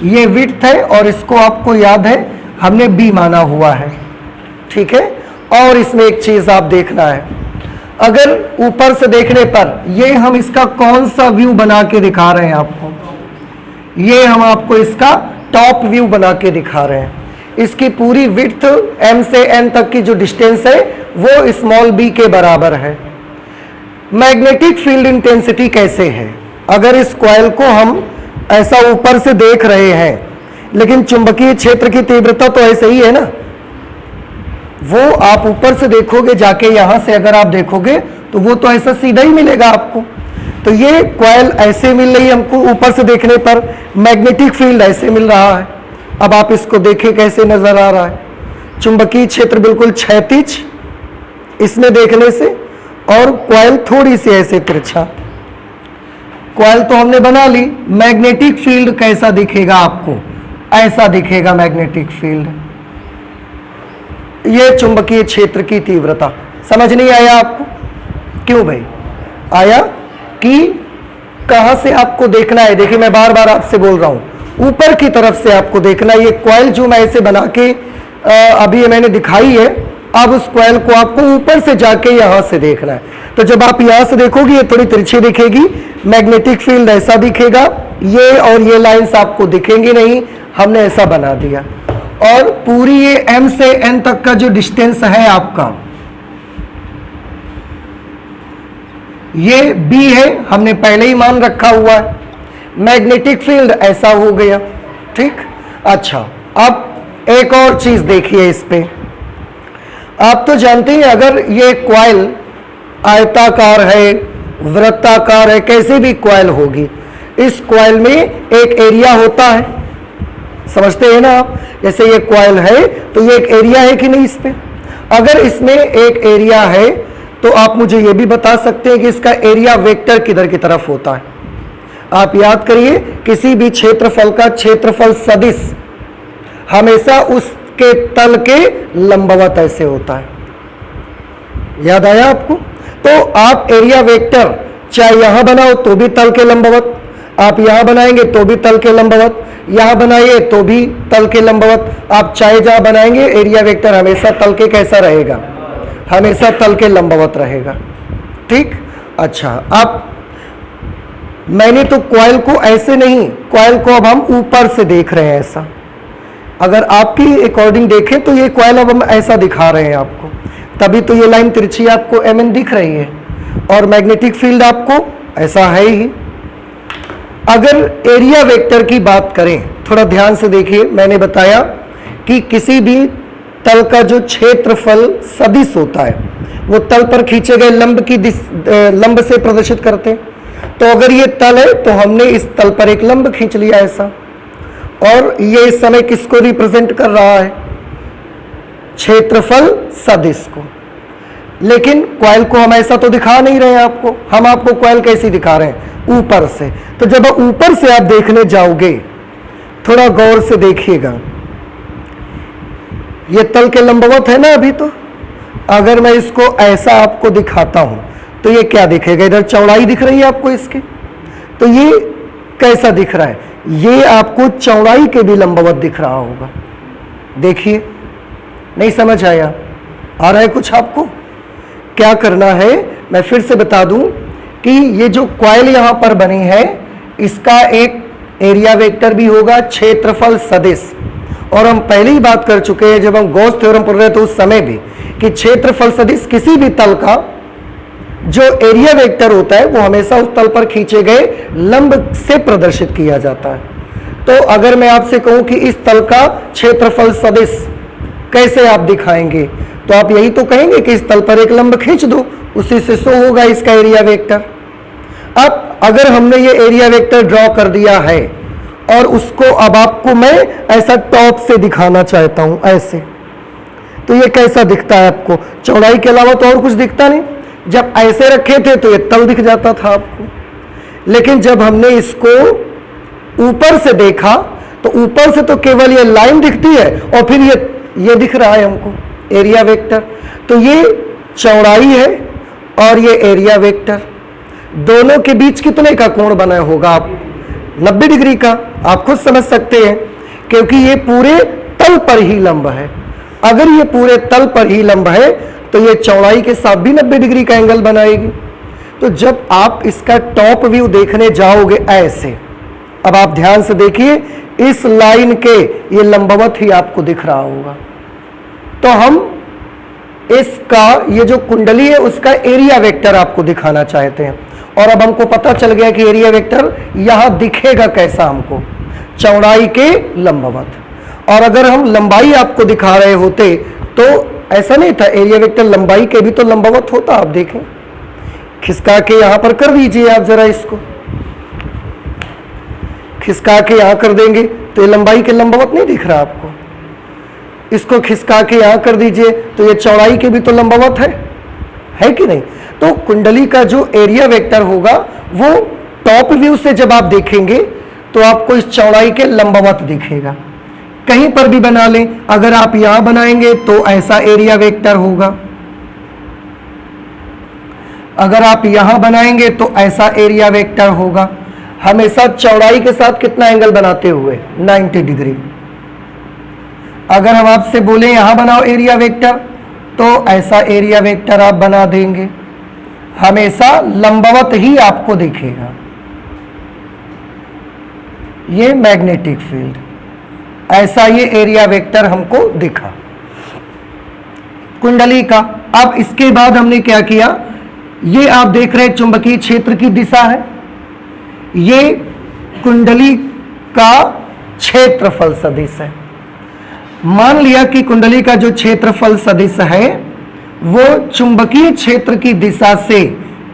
ये विड्थ है, और इसको आपको याद है हमने B माना हुआ है। ठीक है। और इसमें एक चीज आप देखना है, अगर ऊपर से देखने पर ये हम इसका कौन सा व्यू बना के दिखा रहे हैं आपको? ये हम आपको इसका टॉप व्यू बना के दिखा रहे हैं। इसकी पूरी विड्थ M से N तक की जो डिस्टेंस है वो स्मॉल b के बराबर है। मैग्नेटिक फील्ड इंटेंसिटी कैसे है? अगर इस कॉइल को हम ऐसा ऊपर से देख रहे हैं, लेकिन चुंबकीय क्षेत्र की तीव्रता तो ऐसे ही है ना, वो आप ऊपर से देखोगे जाके, यहां से अगर आप देखोगे तो वो तो ऐसा सीधा ही मिलेगा आपको। तो ये कॉइल ऐसे मिल रही है हमको ऊपर से देखने पर, मैग्नेटिक फील्ड ऐसे मिल रहा है। अब आप इसको देखें कैसे नजर आ रहा है। चुंबकीय क्षेत्र बिल्कुल क्षैतिज इसमें देखने से, और कॉइल थोड़ी सी ऐसे तिरछा। कॉइल तो हमने बना ली, मैग्नेटिक फील्ड कैसा दिखेगा आपको? ऐसा दिखेगा मैग्नेटिक फील्ड। ये चुंबकीय क्षेत्र की तीव्रता। समझ नहीं आया आपको? क्यों भाई? आया कि कहां से आपको देखना है। देखिए मैं बार बार आपसे बोल रहा हूं, ऊपर की तरफ से आपको देखना है। ये कॉइल जो मैं ऐसे बना के अभी ये मैंने दिखाई है, अब उस कॉइल को आपको ऊपर से जाके यहां से देखना है। तो जब आप यहां से देखोगे ये थोड़ी तिरछी दिखेगी, मैग्नेटिक फील्ड ऐसा दिखेगा, ये और ये लाइंस आपको दिखेंगी नहीं, हमने ऐसा बना दिया। और पूरी ये M से N तक का जो डिस्टेंस है आपका, ये B है, हमने पहले ही मान रखा हुआ है। मैग्नेटिक फील्ड ऐसा हो गया। ठीक, अच्छा अब एक और चीज देखिए इस पे। आप तो जानते हैं अगर ये कॉइल आयताकार है, वृत्ताकार है, कैसे भी कॉइल होगी, इस कॉइल में एक एरिया होता है। समझते हैं ना आप? जैसे ये कॉइल है तो ये एक एरिया है कि नहीं इस पे? अगर इसमें एक एरिया है तो आप मुझे ये भी बता सकते हैं कि इसका एरिया वेक्टर किधर की तरफ होता है? आप याद करिए, किसी भी क्षेत्रफल का क्षेत्रफल सदिश हमेशा उसके तल के लंबवत ऐसे होता है। याद आया आपको? तो आप एरिया वेक्टर चाहे यहां बनाओ तो भी तल के लंबवत, आप यहां बनाएंगे तो भी तल के लंबवत, यहां बनाइए तो भी तल के लंबवत, आप चाहे जहां बनाएंगे एरिया वेक्टर हमेशा तल के कैसा रहेगा? हमेशा तल के लंबवत रहेगा। ठीक, अच्छा, आप मैंने तो कॉइल को ऐसे नहीं, कॉइल को अब हम ऊपर से देख रहे हैं ऐसा। अगर आपकी अकॉर्डिंग देखें तो ये कॉइल अब हम ऐसा दिखा रहे हैं आपको, तभी तो ये लाइन तिरछी आपको mn दिख रही है, और मैग्नेटिक फील्ड आपको ऐसा है ही। अगर एरिया वेक्टर की बात करें, थोड़ा ध्यान से देखिए, मैंने बताया कि किसी भी तल का जो क्षेत्रफल सदिश होता है वो तल पर खींचे गए लंब की लंब से प्रदर्शित करते हैं। तो अगर ये तल है तो हमने इस तल पर एक लंब खींच लिया ऐसा, और ये इस समय किसको रिप्रेजेंट कर रहा है? क्षेत्रफल सदिश को। लेकिन कॉइल को हम ऐसा तो दिखा नहीं रहे हैं आपको, हम आपको कॉइल कैसी दिखा रहे हैं? ऊपर से। तो जब ऊपर से आप देखने जाओगे, थोड़ा गौर से देखिएगा, ये तल के लंबवत है ना अभी। तो अगर मैं इसको ऐसा आपको दिखाता हूं तो ये क्या दिखेगा? इधर चौड़ाई दिख रही है आपको इसकी, तो ये कैसा दिख रहा है? ये आपको चौड़ाई के भी लंबवत दिख रहा होगा। देखिए, नहीं समझ आया? आ रहा है कुछ आपको? क्या करना है मैं फिर से बता दूं कि ये जो कॉइल यहां पर बनी है, इसका एक एरिया वेक्टर भी होगा, क्षेत्रफल सदिश। और हम पहले ही बात कर चुके हैं जब हम गॉस थ्योरम पढ़ रहे थे उस समय भी, कि क्षेत्रफल सदिश किसी भी तल का जो एरिया वेक्टर होता है वो हमेशा उस तल पर खींचे गए लंब से प्रदर्शित किया जाता है। तो अगर मैं आपसे कहूं कि इस तल का क्षेत्रफल सदिश कैसे आप दिखाएंगे, तो आप यही तो कहेंगे कि इस तल पर एक लंब खींच दो, उसी से शो होगा इसका एरिया वेक्टर। अब अगर हमने ये एरिया वेक्टर ड्रॉ कर दिया है और उसको अब आपको मैं ऐसा टॉप से दिखाना चाहता हूं ऐसे, तो ये कैसा दिखता है आपको? चौड़ाई के अलावा तो और कुछ दिखता नहीं। जब ऐसे रखे थे तो ये तल दिख जाता था आपको, लेकिन जब हमने इसको ऊपर से देखा तो ऊपर से तो केवल ये लाइन दिखती है और फिर ये दिख रहा है हमको एरिया वेक्टर। तो ये चौड़ाई है और ये एरिया वेक्टर, दोनों के बीच कितने का कोण बना होगा? आप 90 डिग्री का। आप खुद समझ सकते हैं, क्योंकि ये पूरे तल पर ही लंब है। अगर ये पूरे तल पर ही लंब है तो ये चौड़ाई के साथ भी 90 डिग्री का एंगल बनाएगी। तो जब आप इसका टॉप व्यू देखने जाओगे ऐसे, अब आप ध्यान से देखिए, इस लाइन के ये लंबवत ही आपको दिख रहा होगा। तो हम इसका ये जो कुंडली है उसका एरिया वेक्टर आपको दिखाना चाहते हैं, और अब हमको पता चल गया कि एरिया वेक्टर यहां दिखेगा कैसा हमको? चौड़ाई के लंबवत। और अगर हम लंबाई आपको दिखा रहे होते तो ऐसा नहीं था, एरिया वेक्टर लंबाई के भी तो लंबवत होता। आप देखें, खिसका के यहां पर कर दीजिए आप जरा, इसको खिसका के यहां कर देंगे तो ये लंबाई के लंबवत नहीं दिख रहा आपको। इसको खिसका के यहां कर दीजिए तो ये चौड़ाई के भी तो लंबवत है कि नहीं? तो कुंडली का जो एरिया वेक्टर होगा वो टॉप व्यू से जब आप देखेंगे तो आपको इस चौड़ाई के लंबवत दिखेगा। कहीं पर भी बना लें, अगर आप यहां बनाएंगे तो ऐसा एरिया वेक्टर होगा, अगर आप यहां बनाएंगे तो ऐसा एरिया वेक्टर होगा। हमेशा चौड़ाई के साथ कितना एंगल बनाते हुए? 90 डिग्री। अगर हम आपसे बोले यहां बनाओ एरिया वेक्टर, तो ऐसा एरिया वेक्टर आप बना देंगे, हमेशा लंबवत ही आपको दिखेगा। ये मैग्नेटिक फील्ड, ऐसा ये एरिया वेक्टर हमको दिखा कुंडली का। अब इसके बाद हमने क्या किया? ये आप देख रहे हैं चुंबकीय क्षेत्र की दिशा है, ये कुंडली का क्षेत्रफल सदिश है। मान लिया कि कुंडली का जो क्षेत्रफल सदिश है वो चुंबकीय क्षेत्र की दिशा से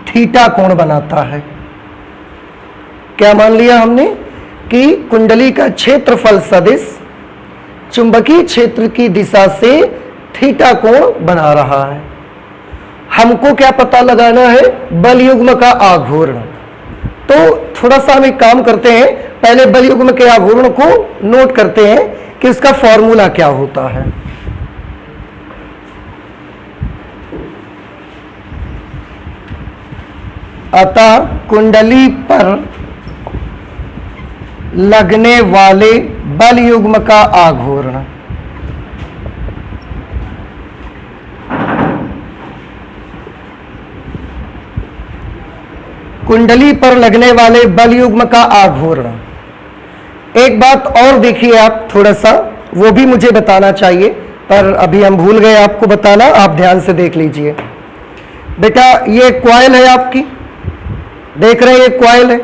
थीटा कोण बनाता है। क्या मान लिया हमने? कि कुंडली का क्षेत्रफल सदिश चुंबकीय क्षेत्र की दिशा से थीटा कोण बना रहा है। हमको क्या पता लगाना है? बल युग्म का आघूर्ण। तो थोड़ा सा हम एक काम करते हैं, पहले बल युग्म के आघूर्ण को नोट करते हैं कि इसका फॉर्मूला क्या होता है। अतः कुंडली पर लगने वाले बल युग्म का आघूर्ण कुंडली पर लगने वाले बल युग्म का आघूर्ण। एक बात और देखिए आप, थोड़ा सा वो भी मुझे बताना चाहिए, पर अभी हम भूल गए आपको बताना, आप ध्यान से देख लीजिए। बेटा ये कॉइल है आपकी, देख रहे हैं ये कॉइल है।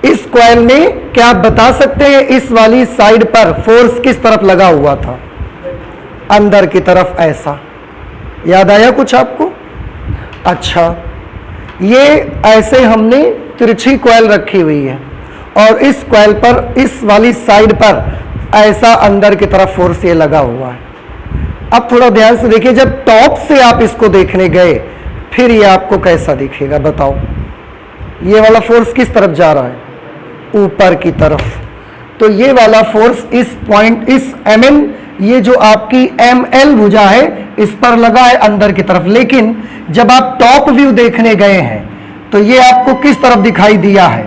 इस कॉइल में क्या आप बता सकते हैं इस वाली साइड पर फोर्स किस तरफ लगा हुआ था? अंदर की तरफ, ऐसा। याद आया कुछ आपको? अच्छा, ये ऐसे हमने तिरछी कॉइल रखी हुई है और इस कॉइल पर, इस वाली साइड पर ऐसा अंदर की तरफ फोर्स ये लगा हुआ है। अब थोड़ा ध्यान से देखिए, जब टॉप से आप इसको देखने गए फिर ये आपको कैसा दिखेगा बताओ? ये वाला फोर्स किस तरफ जा रहा है? ऊपर की तरफ। तो ये वाला फोर्स इस पॉइंट, इस MN, ये जो आपकी ML भुजा है इस पर लगा है अंदर की तरफ। लेकिन जब आप टॉप व्यू देखने गए हैं तो ये आपको किस तरफ दिखाई दिया है?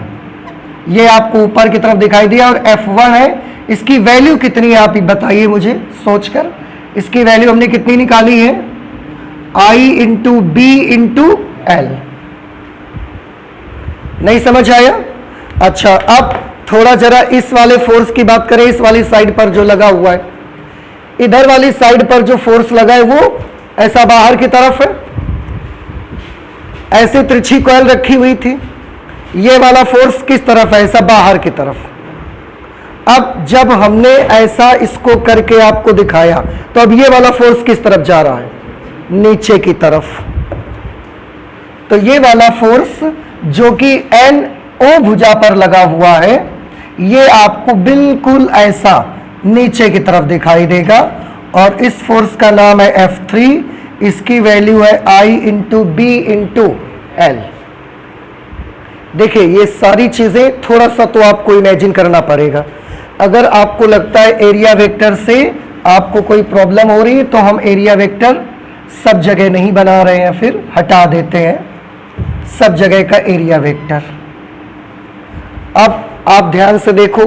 ये आपको ऊपर की तरफ दिखाई दिया। और F1 है, इसकी वैल्यू कितनी है आप ही बताइए मुझे सोचकर। इसकी वैल्यू हमने कितनी निकाली है? I into B into L। नहीं समझ आया? अच्छा, अब थोड़ा जरा इस वाले फोर्स की बात करें। इस वाली साइड पर जो लगा हुआ है, इधर वाली साइड पर जो फोर्स लगा है वो ऐसा बाहर की तरफ है, ऐसे तिरछी कॉइल रखी हुई थी। ये वाला फोर्स किस तरफ है? ऐसा बाहर की तरफ। अब जब हमने ऐसा इसको करके आपको दिखाया तो अब ये वाला फोर्स किस तरफ जा रहा है? नीचे की तरफ। तो ये वाला फोर्स जो कि NO भुजा पर लगा हुआ है, ये आपको बिल्कुल ऐसा नीचे की तरफ दिखाई देगा। और इस फोर्स का नाम है F3। इसकी वैल्यू है I into B into L। देखिए ये सारी चीजें थोड़ा सा तो आपको इमेजिन करना पड़ेगा। अगर आपको लगता है एरिया वेक्टर से आपको कोई प्रॉब्लम हो रही है तो हम एरिया वेक्टर सब जगह नहीं बना रहे हैं, फिर हटा देते हैं सब जगह का एरिया वेक्टर। अब आप ध्यान से देखो,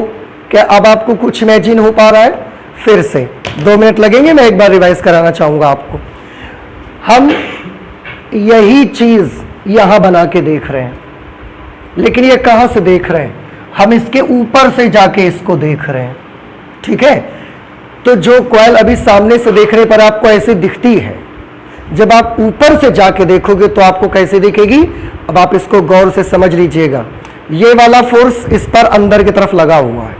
क्या अब आपको कुछ इमेजिन हो पा रहा है? फिर से 2 मिनट लगेंगे, मैं एक बार रिवाइज कराना चाहूंगा आपको। हम यही चीज यहां बना के देख रहे हैं, लेकिन ये कहां से देख रहे हैं? हम इसके ऊपर से जाके इसको देख रहे हैं, ठीक है? तो जो कॉइल अभी सामने से देखने पर आपको ऐसे दिखती है, जब आप ऊपर से जाके देखोगे तो आपको कैसे दिखेगी? अब आप इसको गौर से समझ लीजिएगा। ये वाला फोर्स इस पर अंदर की तरफ लगा हुआ है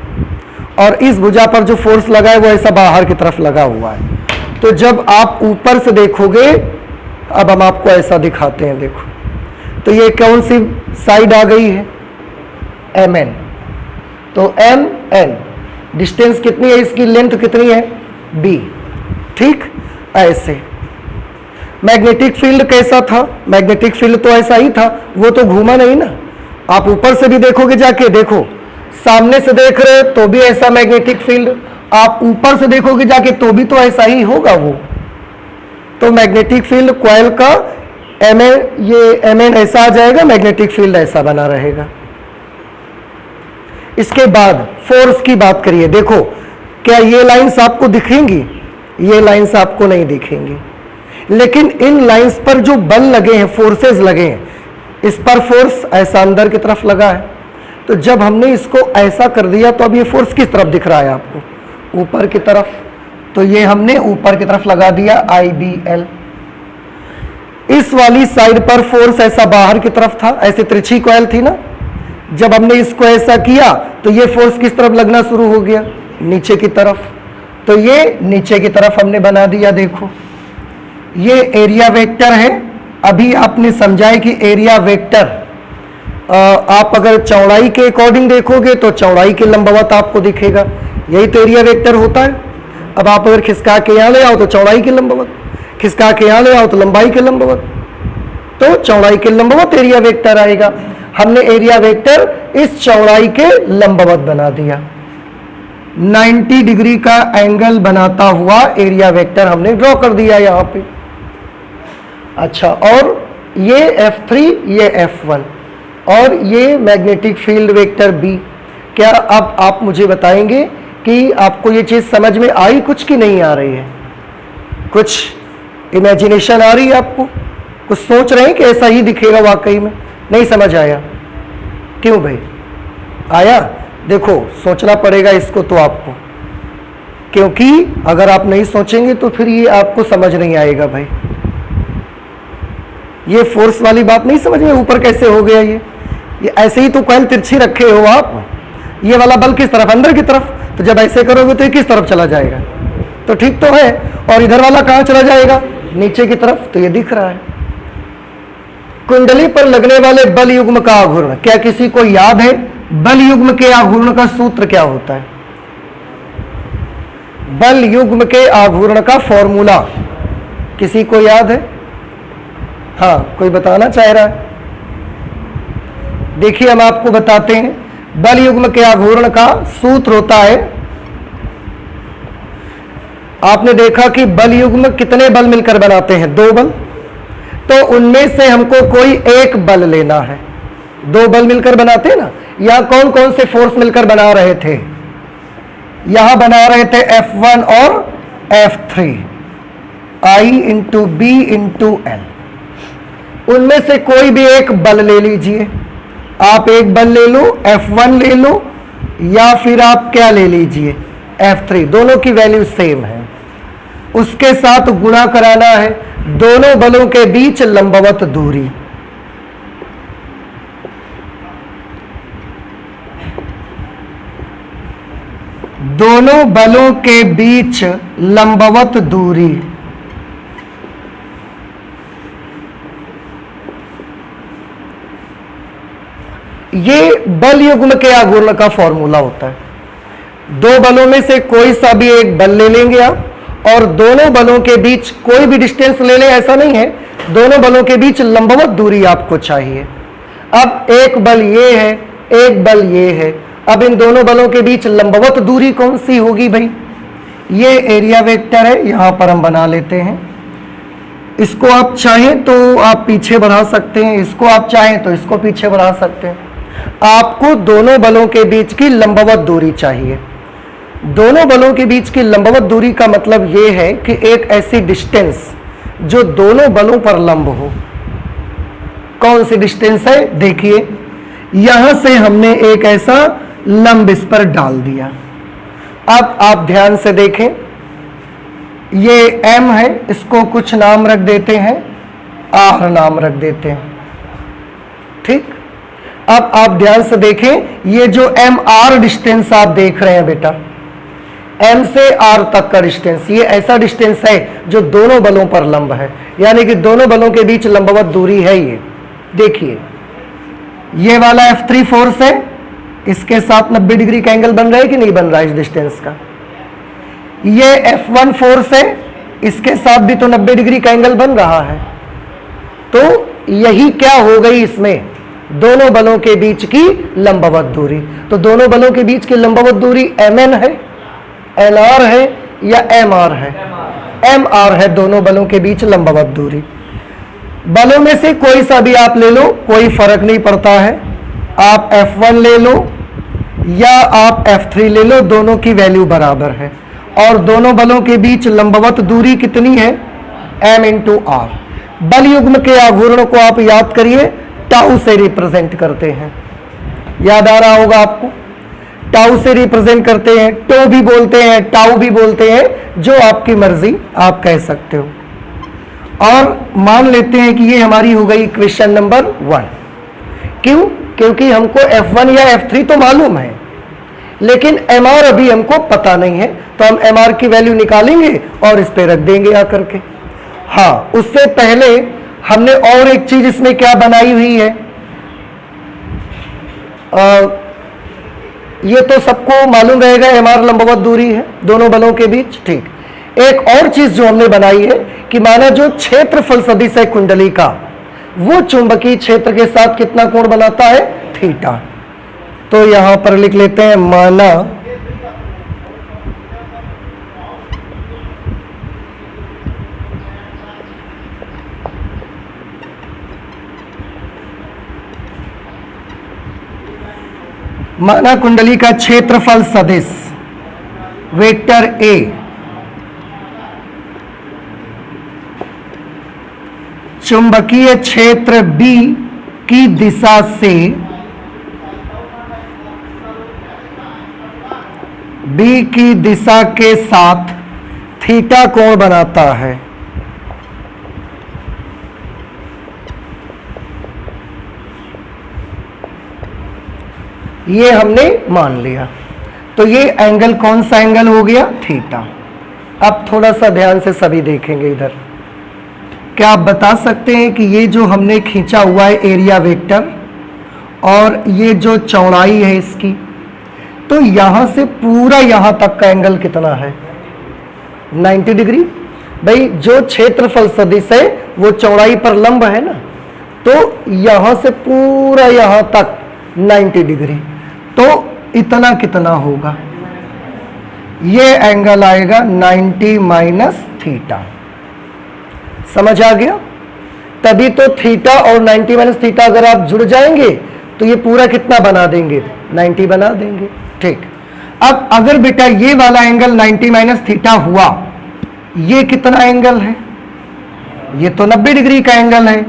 और इस भुजा पर जो फोर्स लगा है वो ऐसा बाहर की तरफ लगा हुआ है। तो जब आप ऊपर से देखोगे, अब हम आपको ऐसा दिखाते हैं, देखो। तो ये कौन सी साइड आ गई है? MN। तो MN, डिस्टेंस कितनी है? इसकी लेंथ कितनी है? B। ठीक, ऐसे। मैग्नेटिक फील्ड कैसा था? मैग्नेटिक फील्ड तो ऐसा ही था, वो तो घूमा नहीं ना। आप ऊपर से भी देखोगे जाके, देखो सामने से देख रहे तो भी ऐसा मैग्नेटिक फील्ड, आप ऊपर से देखोगे जाके तो भी तो ऐसा ही होगा वो। तो मैग्नेटिक फील्ड कॉइल का MN ऐसा आ जाएगा, मैग्नेटिक फील्ड ऐसा बना रहेगा। इसके बाद फोर्स की बात करिए। देखो, क्या ये लाइंस आपको दिखेंगी? ये लाइंस आपको नहीं दिखेंगी, लेकिन इन लाइंस पर जो बल लगे हैं, फोर्सेस लगे हैं, इस पर फोर्स ऐसा अंदर की तरफ लगा है। तो जब हमने इसको ऐसा कर दिया तो अब ये फोर्स किस तरफ दिख रहा है आपको? ऊपर की तरफ। तो ये हमने ऊपर की तरफ लगा दिया IBL। इस वाली साइड पर फोर्स ऐसा बाहर की तरफ था, ऐसे तिरछी कॉइल थी ना। जब हमने इसको ऐसा किया तो ये फोर्स किस तरफ लगना शुरू हो गया? नीचे की तरफ। तो ये नीचे की तरफ हमने बना दिया। देखो ये एरिया वेक्टर है। अभी आपने समझा है कि एरिया वेक्टर आप अगर चौड़ाई के अकॉर्डिंग देखोगे तो चौड़ाई के लंबवत आपको दिखेगा, यही तो एरिया वेक्टर होता है। अब आप अगर खिसका के यहाँ ले आओ तो चौड़ाई के लंबवत, खिसका के यहाँ ले आओ तो लंबाई के लंबवत, तो चौड़ाई के लंबवत एरिया वेक्टर आएगा। हमने एरिया वेक्टर इस चौड़ाई के लंबवत बना दिया। 90 डिग्री का एंगल बनाता हुआ एरिया वेक्टर हमने ड्रॉ कर दिया यहाँ पे। अच्छा, और ये F3, ये F1 और ये मैग्नेटिक फील्ड वेक्टर B। क्या अब आप मुझे बताएंगे कि आपको ये चीज़ समझ में आई कुछ की नहीं आ रही है? कुछ इमेजिनेशन आ रही है आपको? कुछ सोच रहे हैं कि ऐसा ही दिखेगा वाकई में? नहीं समझ आया? क्यों भाई? आया? देखो सोचना पड़ेगा इसको तो आपको, क्योंकि अगर आप नहीं सोचेंगे तो फिर ये आपको समझ नहीं आएगा भाई। ये फोर्स वाली बात नहीं समझ में, ऊपर कैसे हो गया ये ऐसे ही तो कॉइल तिरछी रखे हो आप, ये वाला बल किस तरफ? अंदर की तरफ। तो जब ऐसे करोगे तो ये किस तरफ चला जाएगा? तो ठीक तो है। और इधर वाला कहां चला जाएगा? नीचे की तरफ। तो ये दिख रहा है। कुंडली पर लगने वाले बल युग्म का आघूर्ण, क्या किसी को याद है बल युग्म के आघूर्ण का सूत्र क्या होता है? बल युग्म के आघूर्ण का फॉर्मूला किसी को याद है? हाँ, कोई बताना चाह रहा है? देखिए हम आपको बताते हैं। बल युग्म के आघूर्ण का सूत्र होता है, आपने देखा कि बल युग्म कितने बल मिलकर बनाते हैं? 2 बल। तो उनमें से हमको कोई एक बल लेना है। 2 बल मिलकर बनाते हैं ना। यहां कौन कौन से फोर्स मिलकर बना रहे थे? यहां बना रहे थे F1 और F3, I into B into L। उनमें से कोई भी एक बल ले लीजिए। आप एक बल ले लो, F1 ले लो, या फिर आप क्या ले लीजिए? F3। दोनों की वैल्यू सेम है। उसके साथ गुणा कराना है दोनों बलों के बीच लंबवत दूरी। दोनों बलों के बीच लंबवत दूरी। ये बल युग्म के आघूर्ण का फॉर्मूला होता है। 2 बलों में से कोई सा भी एक बल ले लेंगे आप, और दोनों बलों के बीच कोई भी डिस्टेंस ले लें, ऐसा नहीं है। दोनों बलों के बीच लंबवत दूरी आपको चाहिए। अब एक बल ये है, एक बल ये है। अब इन दोनों बलों के बीच लंबवत दूरी कौन सी होगी भाई? ये एरिया वेक्टर है, यहां पर हम बना लेते हैं। इसको आप चाहें तो आप पीछे बढ़ा सकते हैं, इसको आप चाहें तो इसको पीछे बढ़ा सकते हैं। आपको दोनों बलों के बीच की लंबवत दूरी चाहिए। दोनों बलों के बीच की लंबवत दूरी का मतलब यह है कि एक ऐसी डिस्टेंस जो दोनों बलों पर लंब हो। कौन सी डिस्टेंस है? देखिए, यहां से हमने एक ऐसा लंब इस पर डाल दिया। अब आप ध्यान से देखें, ये M है, इसको कुछ नाम रख देते हैं, R नाम रख देते हैं। ठीक। अब आप ध्यान से देखें, ये जो MR डिस्टेंस आप देख रहे हैं बेटा, M से R तक का डिस्टेंस, ये ऐसा डिस्टेंस है जो दोनों बलों पर लंब है, यानी कि दोनों बलों के बीच लंबवत दूरी है। ये देखिए, ये वाला F3 फोर्स है, इसके साथ 90 डिग्री का एंगल बन रहा है कि नहीं बन रहा है इस डिस्टेंस का। ये F1 फोर्स है, इसके साथ भी तो 90 डिग्री का एंगल बन रहा है। तो यही क्या हो गई इसमें? दोनों बलों के बीच की लंबवत दूरी। तो दोनों बलों के बीच की लंबवत दूरी MN है, LR है या MR है? MR है दोनों बलों के बीच लंबवत दूरी। बलों में से कोई सा भी आप ले लो, कोई फर्क नहीं पड़ता है। आप F1 ले लो या आप F3 ले लो, दोनों की वैल्यू बराबर है। और दोनों बलों के बीच लंबवत दूरी कितनी है? M into R। बल युग्म के आघूर्ण को आप याद करिए, टाउ से रिप्रेजेंट करते हैं। याद आ रहा होगा आपको, टाउ से रिप्रेजेंट करते हैं, टो भी बोलते हैं, टाउ भी बोलते हैं, जो आपकी मर्जी आप कह सकते हो। और मान लेते हैं कि ये हमारी हो गई क्वेश्चन नंबर 1। क्यों? क्योंकि हमको F1 या F3 तो मालूम है, लेकिन MR अभी हमको पता नहीं है। तो हम MR की वैल्यू निकालेंगे और इस पे रख देंगे आकर के। हाँ, उससे पहले हमने और एक चीज इसमें क्या बनाई हुई है, ये तो सबको मालूम रहेगा, MR लंबवत दूरी है दोनों बलों के बीच। ठीक। एक और चीज जो हमने बनाई है कि माना जो क्षेत्रफल सदिश है कुंडली का, वो चुंबकीय क्षेत्र के साथ कितना कोण बनाता है? थीटा। तो यहां पर लिख लेते हैं, माना कुंडली का क्षेत्रफल सदिश वेक्टर A चुंबकीय क्षेत्र B की दिशा से बी की दिशा के साथ थीटा कोण बनाता है। ये हमने मान लिया, तो ये एंगल कौन सा एंगल हो गया? थीटा। अब थोड़ा सा ध्यान से सभी देखेंगे इधर। क्या आप बता सकते हैं कि ये जो हमने खींचा हुआ है एरिया वेक्टर और ये जो चौड़ाई है इसकी, तो यहां से पूरा यहां तक का एंगल कितना है? 90 डिग्री। भाई जो क्षेत्रफल सदिश है वो चौड़ाई पर लंब है ना, तो यहां से पूरा यहां तक 90 डिग्री, तो इतना कितना होगा? ये एंगल आएगा 90 माइनस थीटा। समझ आ गया? तभी तो थीटा और 90 माइनस थीटा अगर आप जुड़ जाएंगे तो ये पूरा कितना बना देंगे? 90 बना देंगे। ठीक। अब अगर बेटा ये वाला एंगल 90 माइनस थीटा हुआ, ये कितना एंगल है? ये तो 90 डिग्री का एंगल है,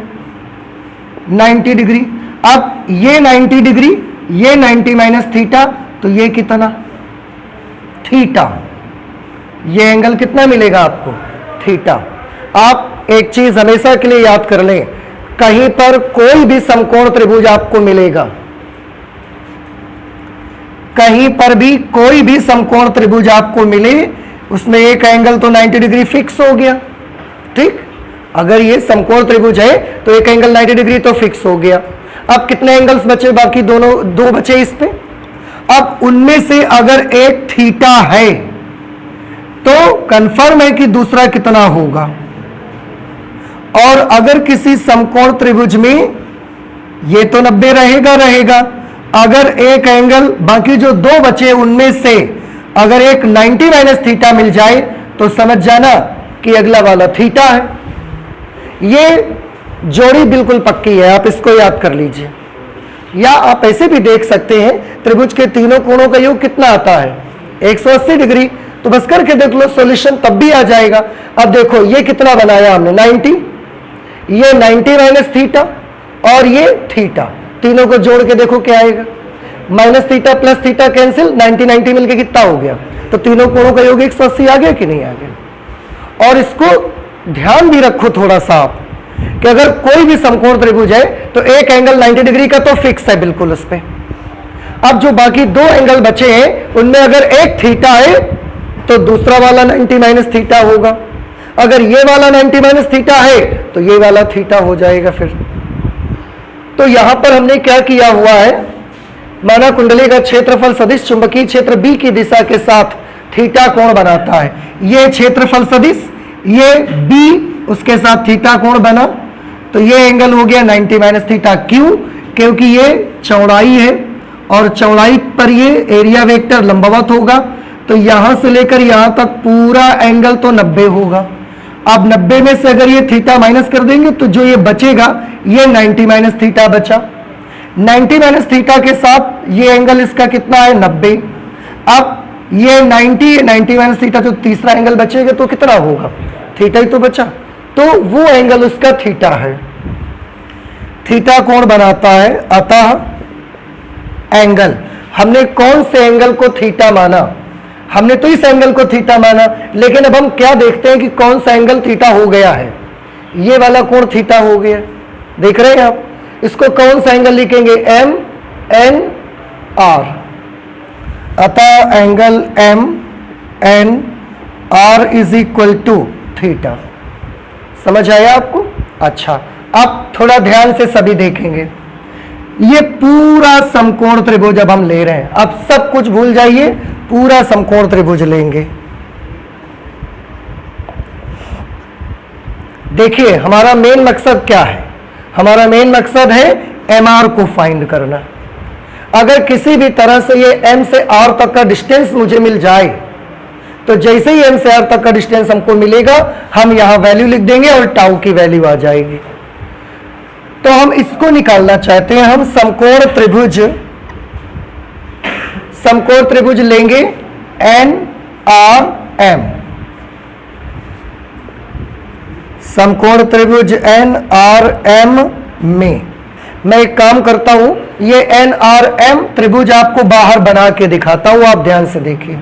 90 डिग्री। अब ये 90 डिग्री, ये 90 माइनस थीटा, तो ये कितना? थीटा। ये एंगल कितना मिलेगा आपको? थीटा। आप एक चीज हमेशा के लिए याद कर लें, कहीं पर कोई भी समकोण त्रिभुज आपको मिलेगा, कहीं पर भी कोई भी समकोण त्रिभुज आपको मिले, उसमें एक एंगल तो 90 डिग्री फिक्स हो गया। ठीक। अगर ये समकोण त्रिभुज है तो एक एंगल 90 डिग्री तो फिक्स हो गया। अब कितने एंगल्स बचे? बाकी दोनों दो बचे इस पे। अब उनमें से अगर एक थीटा है तो कंफर्म है कि दूसरा कितना होगा। और अगर किसी समकोण त्रिभुज में ये तो 90 रहेगा, अगर एक एंगल बाकी जो दो बचे उनमें से अगर एक 90 माइनस थीटा मिल जाए तो समझ जाना कि अगला वाला थीटा है। ये जोड़ी बिल्कुल पक्की है, आप इसको याद कर लीजिए। या आप ऐसे भी देख सकते हैं, त्रिभुज के तीनों कोणों का योग कितना आता है? 180 डिग्री। तो बस करके देख लो, सॉल्यूशन तब भी आ जाएगा। अब देखो ये कितना बनाया हमने? 90, ये 90 माइनस थीटा और ये थीटा, तीनों को जोड़ के देखो क्या आएगा? Minus theta plus theta cancel, 90 90 मिलके कितना हो गया? तो तीनों कोणों का योग 180 आ गया कि नहीं आ गया? और इसको ध्यान भी रखो थोड़ा सा आप, कि अगर कोई भी समकोण त्रिभुज है तो एक एंगल 90 डिग्री का तो फिक्स है बिल्कुल उस पे। अब जो बाकी दो एंगल बचे हैं उनमें अगर एक थीटा है तो दूसरा वाला 90 माइनस थीटा होगा। अगर ये वाला 90 माइनस थीटा है तो ये वाला थीटा हो जाएगा फिर। तो यहां पर हमने क्या किया हुआ है? माना कुंडली का क्षेत्रफल सदिश चुंबकीय क्षेत्र बी की दिशा के साथ थीटा कोण बनाता है। ये क्षेत्रफल सदिश, ये बी, उसके साथ थीटा कोण बना, तो ये एंगल हो गया 90 माइनस थीटा। क्यों? क्योंकि ये चौड़ाई है और चौड़ाई पर ये एरिया वेक्टर लंबवत होगा, तो यहां से लेकर यहां तक पूरा एंगल तो 90 होगा। अब 90 में से अगर ये थीटा माइनस कर देंगे तो जो ये बचेगा ये 90 माइनस थीटा बचा। 90 माइनस थीटा के साथ ये एंगल इसका कितना है? 90। अब ये 90 माइनस थीटा, जो तीसरा एंगल बचेगा तो कितना होगा? थीटा ही तो बचा, तो वो एंगल उसका थीटा है। थीटा कोण बनाता है, अतः एंगल, हमने कौन से एंगल को थीटा माना? हमने तो इस एंगल को थीटा माना, लेकिन अब हम क्या देखते हैं कि कौन सा एंगल थीटा हो गया है? ये वाला कोण थीटा हो गया। देख रहे हैं आप? इसको कौन सा एंगल लिखेंगे? M N R. अतः angle M N R is equal to theta. समझ आया आपको? अच्छा, अब थोड़ा ध्यान से सभी देखेंगे। ये पूरा समकोण त्रिभुज अब हम ले रहे हैं। अब सब कुछ भूल जाइए, पूरा समकोण त्रिभुज लेंगे। देखिए हमारा मेन मकसद क्या है? हमारा मेन मकसद है एमआर को फाइंड करना। अगर किसी भी तरह से ये एम से आर तक का डिस्टेंस मुझे मिल जाए, तो जैसे ही एम से आर तक का डिस्टेंस हमको मिलेगा, हम यहां वैल्यू लिख देंगे और टाउ की वैल्यू आ जाएगी। तो हम इसको निकालना चाहते हैं। हम समकोण त्रिभुज लेंगे एन आर एम। समकोण त्रिभुज एन आर एम में मैं एक काम करता हूं, ये NRM त्रिभुज आपको बाहर बना के दिखाता हूं, आप ध्यान से देखिए।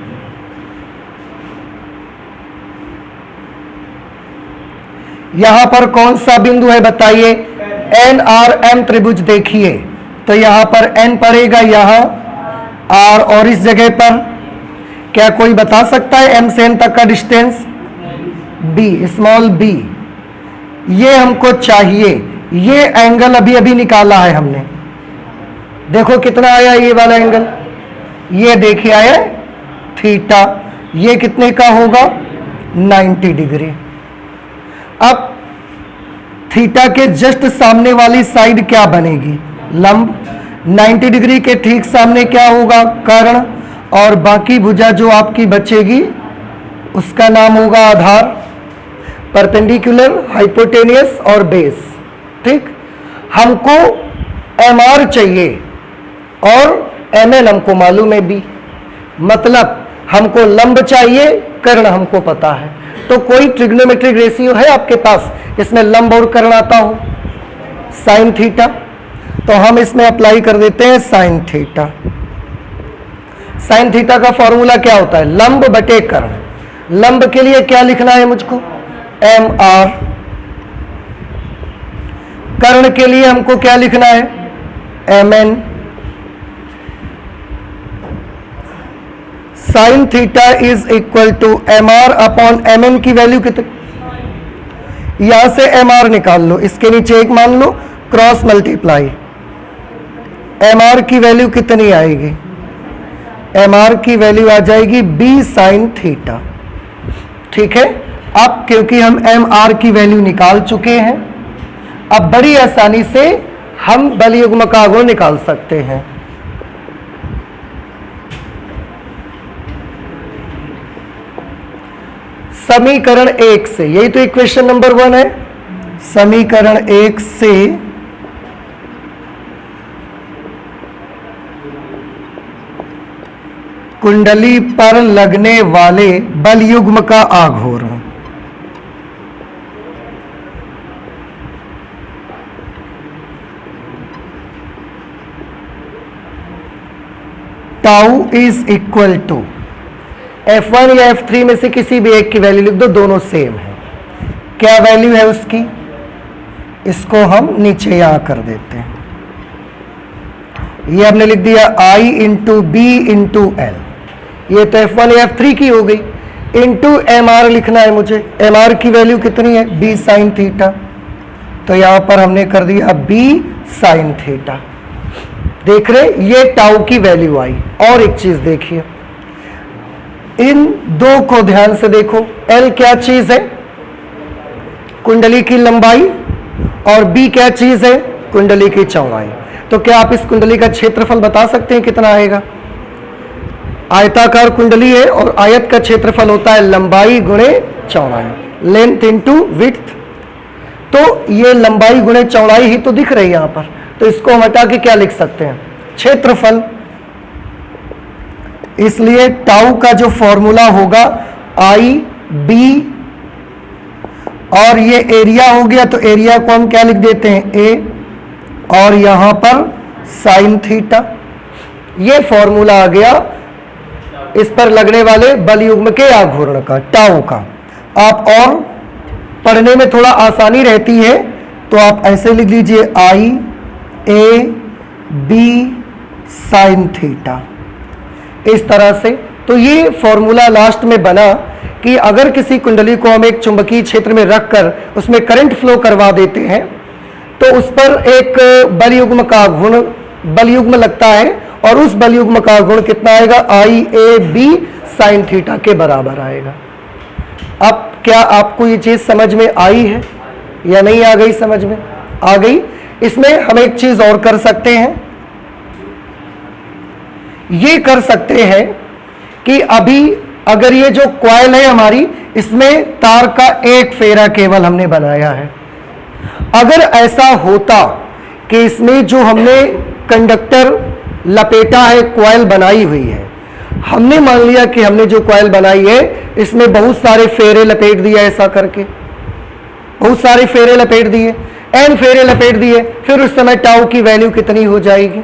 यहां पर कौन सा बिंदु है बताइए? NRM त्रिभुज देखिए, तो यहां पर N पड़ेगा, यहां R, और इस जगह पर क्या कोई बता सकता है M से N तक का डिस्टेंस? B, small b। ये हमको चाहिए, ये एंगल अभी अभी निकाला है हमने, देखो कितना आया ये वाला एंगल, ये देखिए आया थीटा, ये कितने का होगा? 90 डिग्री। अब थीटा के जस्ट सामने वाली साइड क्या बनेगी? लंब। 90 डिग्री के ठीक सामने क्या होगा? कर्ण। और बाकी भुजा जो आपकी बचेगी उसका नाम होगा आधार, परपेंडिकुलर, हाइपोटेनियस और बेस। ठीक, हमको MR चाहिए और MN हमको मालूम है B, मतलब हमको लंब चाहिए, कर्ण हमको पता है। तो कोई ट्रिग्नोमेट्रिक रेशियो है आपके पास इसमें लंब और कर्ण आता हो? Sign theta. तो हम इसमें अप्लाई कर देते हैं साइन थीटा। साइन थीटा का फॉर्मूला क्या होता है? लंब बटे कर्ण। लंब के लिए क्या लिखना है मुझको? MR। कर्ण के लिए हमको क्या लिखना है? MN। Sine theta is equal to MR upon MN की वैल्यू कितनी? यहां से MR निकाल लो, इसके नीचे एक मान लो, क्रॉस मल्टीप्लाई। MR की वैल्यू कितनी आएगी? MR की वैल्यू आ जाएगी B साइन थीटा। ठीक है, अब क्योंकि हम MR की वैल्यू निकाल चुके हैं, अब बड़ी आसानी से हम बल युग्म का गुण निकाल सकते हैं। समीकरण 1 से, यही तो इक्वेशन नंबर 1 है। समीकरण 1 से कुंडली पर लगने वाले बल युग्म का आघूर्ण tau is equal to F1 या F3 में से किसी भी एक की वैल्यू लिख दो, दोनों सेम है। क्या वैल्यू है उसकी? इसको हम नीचे यहां कर देते हैं। ये हमने लिख दिया I into B into L, ये तो F1 या F3 की हो गई। इंटू MR लिखना है मुझे, MR की वैल्यू कितनी है? B sign theta. तो यहां पर हमने कर दिया B साइन थीटा। देख रहे, ये टाउ की वैल्यू आई। और एक चीज देखिए, इन दो को ध्यान से देखो। L क्या चीज है? कुंडली की लंबाई। और B क्या चीज है? कुंडली की चौड़ाई। तो क्या आप इस कुंडली का क्षेत्रफल बता सकते हैं कितना आएगा? आयताकार कुंडली है और आयत का क्षेत्रफल होता है लंबाई गुणे चौड़ाई, लेंथ इनटू विड्थ। तो ये लंबाई गुणे चौड़ाई ही तो दिख रही है यहां पर, तो इसको हम हटा के क्या लिख सकते हैं? क्षेत्रफल। इसलिए टाउ का जो फॉर्मूला होगा IB, और ये एरिया हो गया, तो एरिया को हम क्या लिख देते हैं? A, और यहां पर साइन थीटा। ये फॉर्मूला आ गया इस पर लगने वाले बल युग्म के आघूर्ण का, टाउ का। आप और पढ़ने में थोड़ा आसानी रहती है तो आप ऐसे लिख लीजिए IAB साइन थीटा, इस तरह से। तो ये फॉर्मूला लास्ट में बना कि अगर किसी कुंडली को हम एक चुंबकीय क्षेत्र में रखकर उसमें करंट फ्लो करवा देते हैं तो उस पर एक बल युग्म का गुण बल युग्म लगता है, और उस बल युग्म का गुण कितना आएगा? IAB साइन थीटा के बराबर आएगा। अब क्या आपको ये चीज समझ में आई है या नहीं आ गई? समझ में आ गई। इसमें हम एक चीज और कर सकते हैं, ये कर सकते हैं कि अभी अगर ये जो कॉइल है हमारी, इसमें तार का एक फेरा केवल हमने बनाया है। अगर ऐसा होता कि इसमें जो हमने कंडक्टर लपेटा है, कॉइल बनाई हुई है, हमने मान लिया कि हमने जो कॉइल बनाई है इसमें बहुत सारे फेरे लपेट दिया, ऐसा करके बहुत सारे फेरे लपेट दिए। n फेरे लपेट दिए, फिर उस समय टाउ की वैल्यू कितनी हो जाएगी?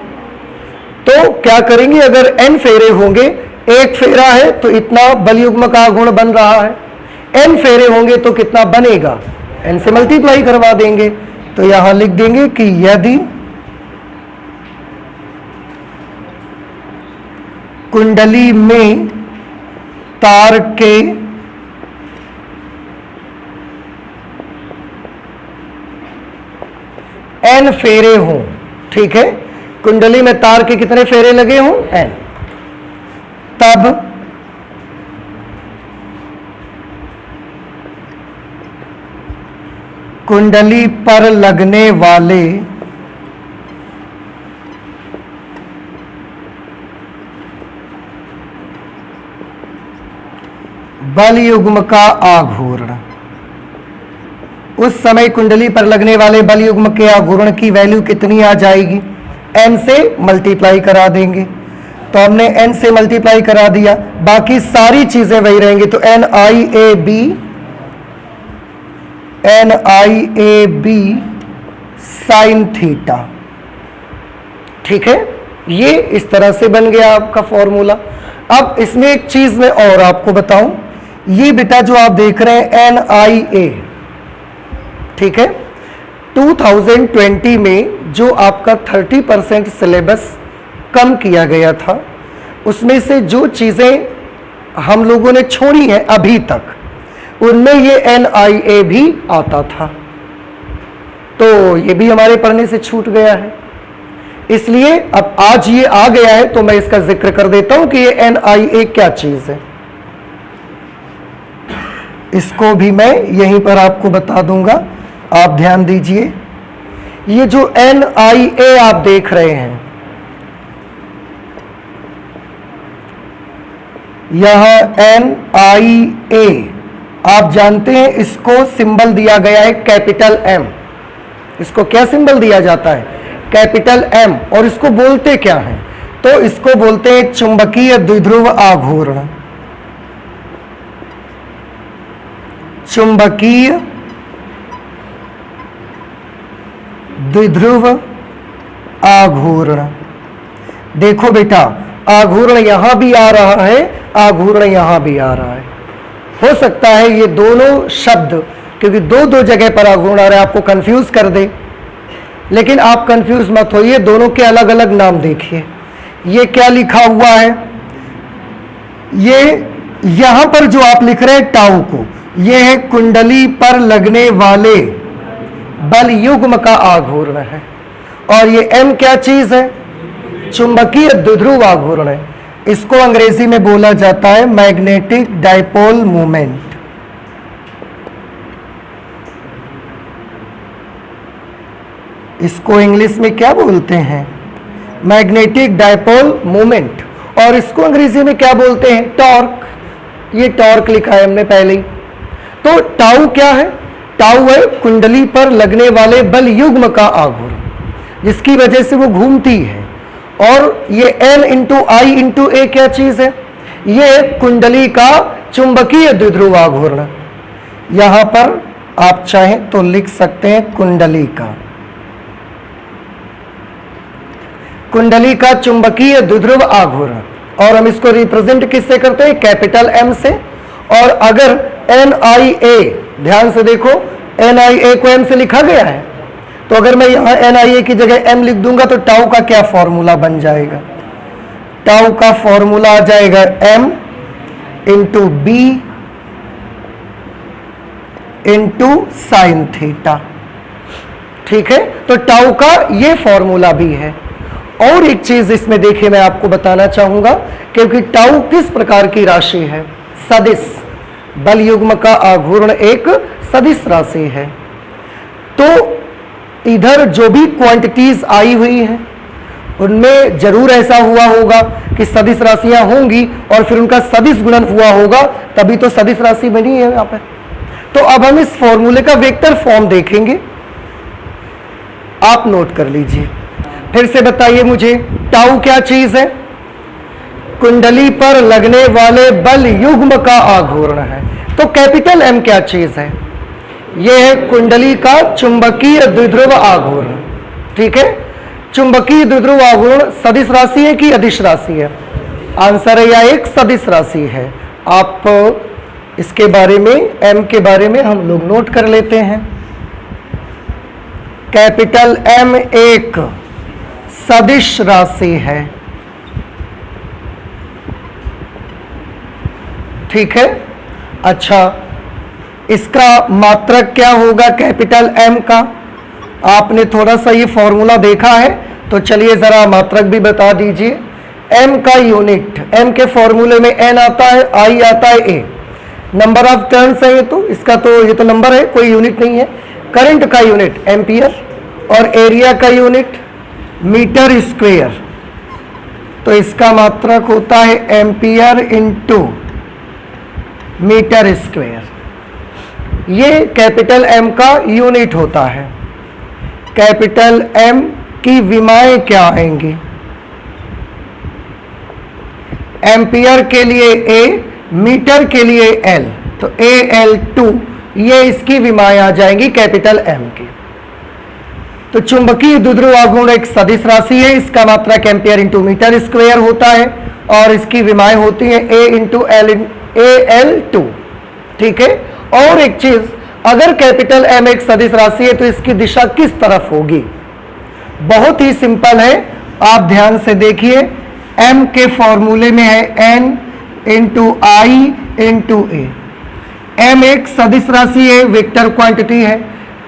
तो क्या करेंगे, अगर n फेरे होंगे, एक फेरा है तो इतना बल युग्म का आघूर्ण बन रहा है, n फेरे होंगे तो कितना बनेगा, n से मल्टीप्लाई करवा देंगे। तो यहां लिख देंगे कि यदि कुंडली में तार के n फेरे हों, ठीक है, कुंडली में तार के कितने फेरे लगे हों, n, तब कुंडली पर लगने वाले बल युग्म का आघूर्ण, उस समय कुंडली पर लगने वाले बल युग्म के आघूर्ण की वैल्यू कितनी आ जाएगी, n से मल्टीप्लाई करा देंगे। तो हमने n से मल्टीप्लाई करा दिया, बाकी सारी चीजें वही रहेंगी। तो NIAB साइन थीटा, ठीक है, ये इस तरह से बन गया आपका फॉर्मूला। अब इसमें एक चीज मैं और आपको बताऊं, ये बेटा जो आप देख रहे हैं NIA, ठीक है, 2020 में जो आपका 30% सिलेबस कम किया गया था, उसमें से जो चीजें हम लोगों ने छोड़ी हैं अभी तक, उनमें ये NIA भी आता था, तो ये भी हमारे पढ़ने से छूट गया है। इसलिए अब आज ये आ गया है तो मैं इसका जिक्र कर देता हूं कि ये NIA क्या चीज है। इसको भी मैं यहीं पर आपको बता दूंगा, आप ध्यान दीजिए। ये जो NIA आप देख रहे हैं, यह NIA आप जानते हैं, इसको सिंबल दिया गया है कैपिटल M। इसको क्या सिंबल दिया जाता है, कैपिटल M। और इसको बोलते क्या है, तो इसको बोलते हैं चुंबकीय द्विध्रुव आघूर्ण। चुंबकीय द्विध्रुव आघूर्ण। देखो बेटा, आघूर्ण यहां भी आ रहा है, आघूर्ण यहां भी आ रहा है। हो सकता है ये दोनों शब्द, क्योंकि दो जगह पर आघूर्ण आ रहा है, आपको कंफ्यूज कर दे, लेकिन आप कंफ्यूज मत होइए, दोनों के अलग अलग नाम देखिए। ये क्या लिखा हुआ है, ये यहां पर जो आप लिख रहे हैं टाउ को, ये है कुंडली पर लगने वाले बल युग्म का आघूर्ण है, और ये M क्या चीज है, चुंबकीय द्विध्रुव आघूर्ण है। इसको अंग्रेजी में बोला जाता है मैग्नेटिक डाइपोल मोमेंट। इसको इंग्लिश में क्या बोलते हैं, मैग्नेटिक डाइपोल मोमेंट। और इसको अंग्रेजी में क्या बोलते हैं, टॉर्क। ये टॉर्क लिखा है हमने पहले ही। तो टाउ क्या है, टाउ है कुंडली पर लगने वाले बल युग्म का आघूर्ण, जिसकी वजह से वो घूमती है। और ये N इंटू आई इंटू ए क्या चीज है, ये कुंडली का चुंबकीय द्विध्रुव आघूर्ण। यहां पर आप चाहें तो लिख सकते हैं कुंडली का, कुंडली का चुंबकीय द्विध्रुव आघूर्ण। और हम इसको रिप्रेजेंट किससे करते हैं, कैपिटल M से। और अगर NIA, ध्यान से देखो, NIA को M से लिखा गया है, तो अगर मैं यहां NIA की जगह M लिख दूंगा तो टाउ का क्या फॉर्मूला बन जाएगा, टाउ का फॉर्मूला आ जाएगा M into B into sine theta, ठीक है। तो टाउ का ये फॉर्मूला भी है। और एक चीज इसमें देखिए, मैं आपको बताना चाहूंगा, क्योंकि टाउ किस प्रकार की राशि है, सदिश। बल युग्म का आघूर्ण एक सदिश राशि है। तो इधर जो भी क्वांटिटीज आई हुई हैं, उनमें जरूर ऐसा हुआ होगा कि सदिश राशियां होंगी और फिर उनका सदिश गुणन हुआ होगा, तभी तो सदिश राशि बनी है यहां पर। तो अब हम इस फॉर्मूले का वेक्टर फॉर्म देखेंगे, आप नोट कर लीजिए। फिर से बताइए मुझे, टाउ क्या चीज है, कुंडली पर लगने वाले बल युग्म का आघूर्ण है। तो कैपिटल M क्या चीज है, ये है कुंडली का चुंबकीय द्विध्रुव आघूर्ण। ठीक है, चुंबकीय द्विध्रुव आघूर्ण सदिश राशि है कि अदिश राशि है? आंसर है या एक सदिश राशि है। आप इसके बारे में, एम के बारे में हम लोग नोट कर लेते हैं। कैपिटल एम एक सदिश राशि है। ठीक है, अच्छा, इसका मात्रक क्या होगा कैपिटल एम का? आपने थोड़ा सा ये फॉर्मूला देखा है, तो चलिए जरा मात्रक भी बता दीजिए। एम का यूनिट, एम के फॉर्मूले में एन आता है, आई आता है, ए नंबर ऑफ टर्न्स है। ये तो इसका तो ये तो नंबर है, कोई यूनिट नहीं है। करंट का यूनिट एम्पियर और एरिया का यूनिट मीटर स्क्वायर। तो इसका मात्रक होता है एम्पियर इंटू मीटर स्क्वायर। ये कैपिटल एम का यूनिट होता है। कैपिटल एम की विमाएं क्या आएंगी? एम्पियर के लिए ए, मीटर के लिए एल, तो AL2 ये इसकी विमाएं आ जाएंगी कैपिटल एम की। तो चुंबकीय द्विध्रुव आघूर्ण एक सदिश राशि है, इसका मात्रक एम्पियर इंटू मीटर स्क्वायर होता है और इसकी विमाएं होती हैं A इंटू AL2। ठीक है, और एक चीज, अगर कैपिटल एम एक सदिश राशि है तो इसकी दिशा किस तरफ होगी? बहुत ही सिंपल है, आप ध्यान से देखिए। एम के फॉर्मूले में है एन इंटू आई इंटू ए। एम एक सदिश राशि है, वेक्टर क्वांटिटी है।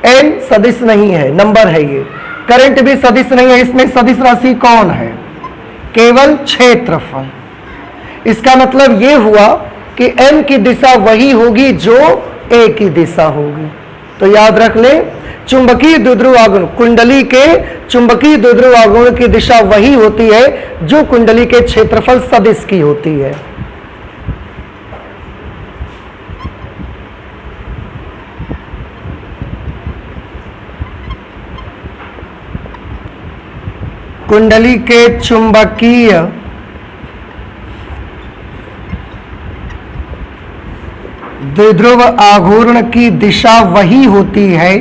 एन सदिश नहीं है, नंबर है ये। करंट भी सदिश नहीं है, इसमें सदिश राशि कौन है? केवल क्षेत्रफल। इसका मतलब ये हुआ कि एम की दिशा वही होगी जो ए की दिशा होगी। तो याद रख ले, चुंबकीय द्विध्रुव आघूर्ण, कुंडली के चुंबकीय द्विध्रुव आघूर्ण की दिशा वही होती है जो कुंडली के क्षेत्रफल सदिश की होती है। कुंडली के चुंबकीय द्विध्रुव आघूर्ण की दिशा वही होती है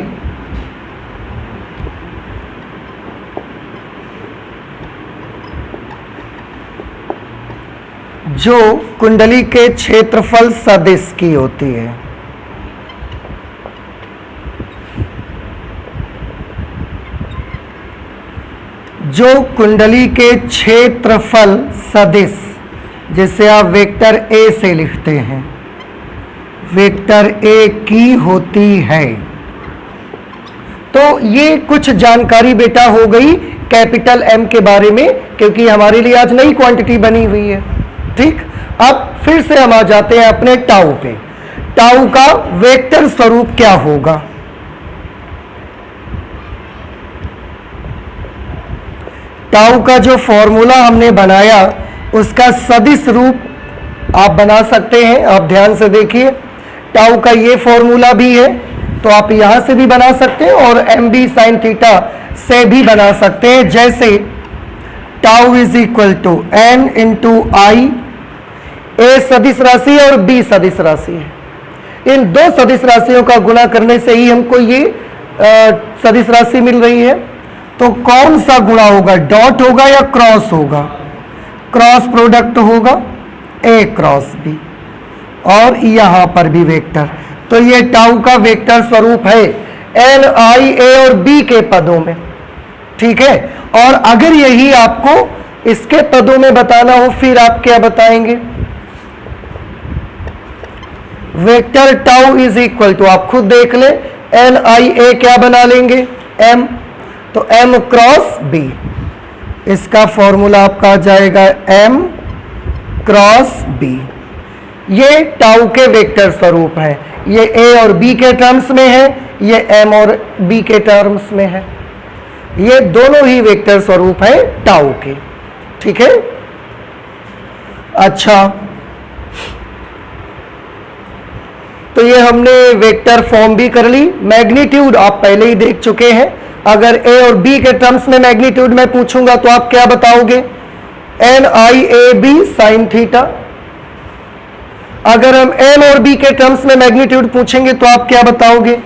जो कुंडली के क्षेत्रफल सदिश की होती है। जो कुंडली के क्षेत्रफल सदिश, जिसे आप वेक्टर ए से लिखते हैं, वेक्टर ए की होती है। तो ये कुछ जानकारी बेटा हो गई कैपिटल एम के बारे में, क्योंकि हमारे लिए आज नई क्वांटिटी बनी हुई है। ठीक, अब फिर से हम आ जाते हैं अपने टाउ पे। टाउ का वेक्टर स्वरूप क्या होगा? टाउ का जो फॉर्मूला हमने बनाया उसका सदिश रूप आप बना सकते हैं। आप ध्यान से देखिए, टाउ का ये फॉर्मूला भी है, तो आप यहां से भी बना सकते हैं और एम बी साइन थीटा से भी बना सकते हैं। जैसे tau is equal to n into i, ए सदिश राशि है और बी सदिश राशि है। इन दो सदिश राशियों का गुणा करने से ही हमको ये सदिश राशि मिल रही है। तो कौन सा गुणा होगा? डॉट होगा या क्रॉस होगा? क्रॉस प्रोडक्ट होगा, ए क्रॉस बी, और यहां पर भी वेक्टर। तो ये टाउ का वेक्टर स्वरूप है एन, आई, ए और बी के पदों में। ठीक है, और अगर यही आपको इसके पदों में बताना हो, फिर आप क्या बताएंगे? Vector tau is equal to, आप खुद देख ले, एन आई ए क्या बना लेंगे? एम, तो एम क्रॉस बी। इसका फॉर्मूला आपका आ जाएगा एम क्रॉस बी। ये टाउ के वेक्टर स्वरूप है। ये ए और बी के टर्म्स में है, ये एम और बी के टर्म्स में है। ये दोनों ही वेक्टर स्वरूप है टाउ के। ठीक है, अच्छा, तो ये हमने वेक्टर फॉर्म भी कर ली। मैग्नीट्यूड आप पहले ही देख चुके हैं। अगर ए और बी के टर्म्स में मैग्नीट्यूड में पूछूंगा तो आप क्या बताओगे? N i a b sine theta. अगर हम एम और बी के टर्म्स में मैग्नीट्यूड पूछेंगे तो आप क्या बताओगे?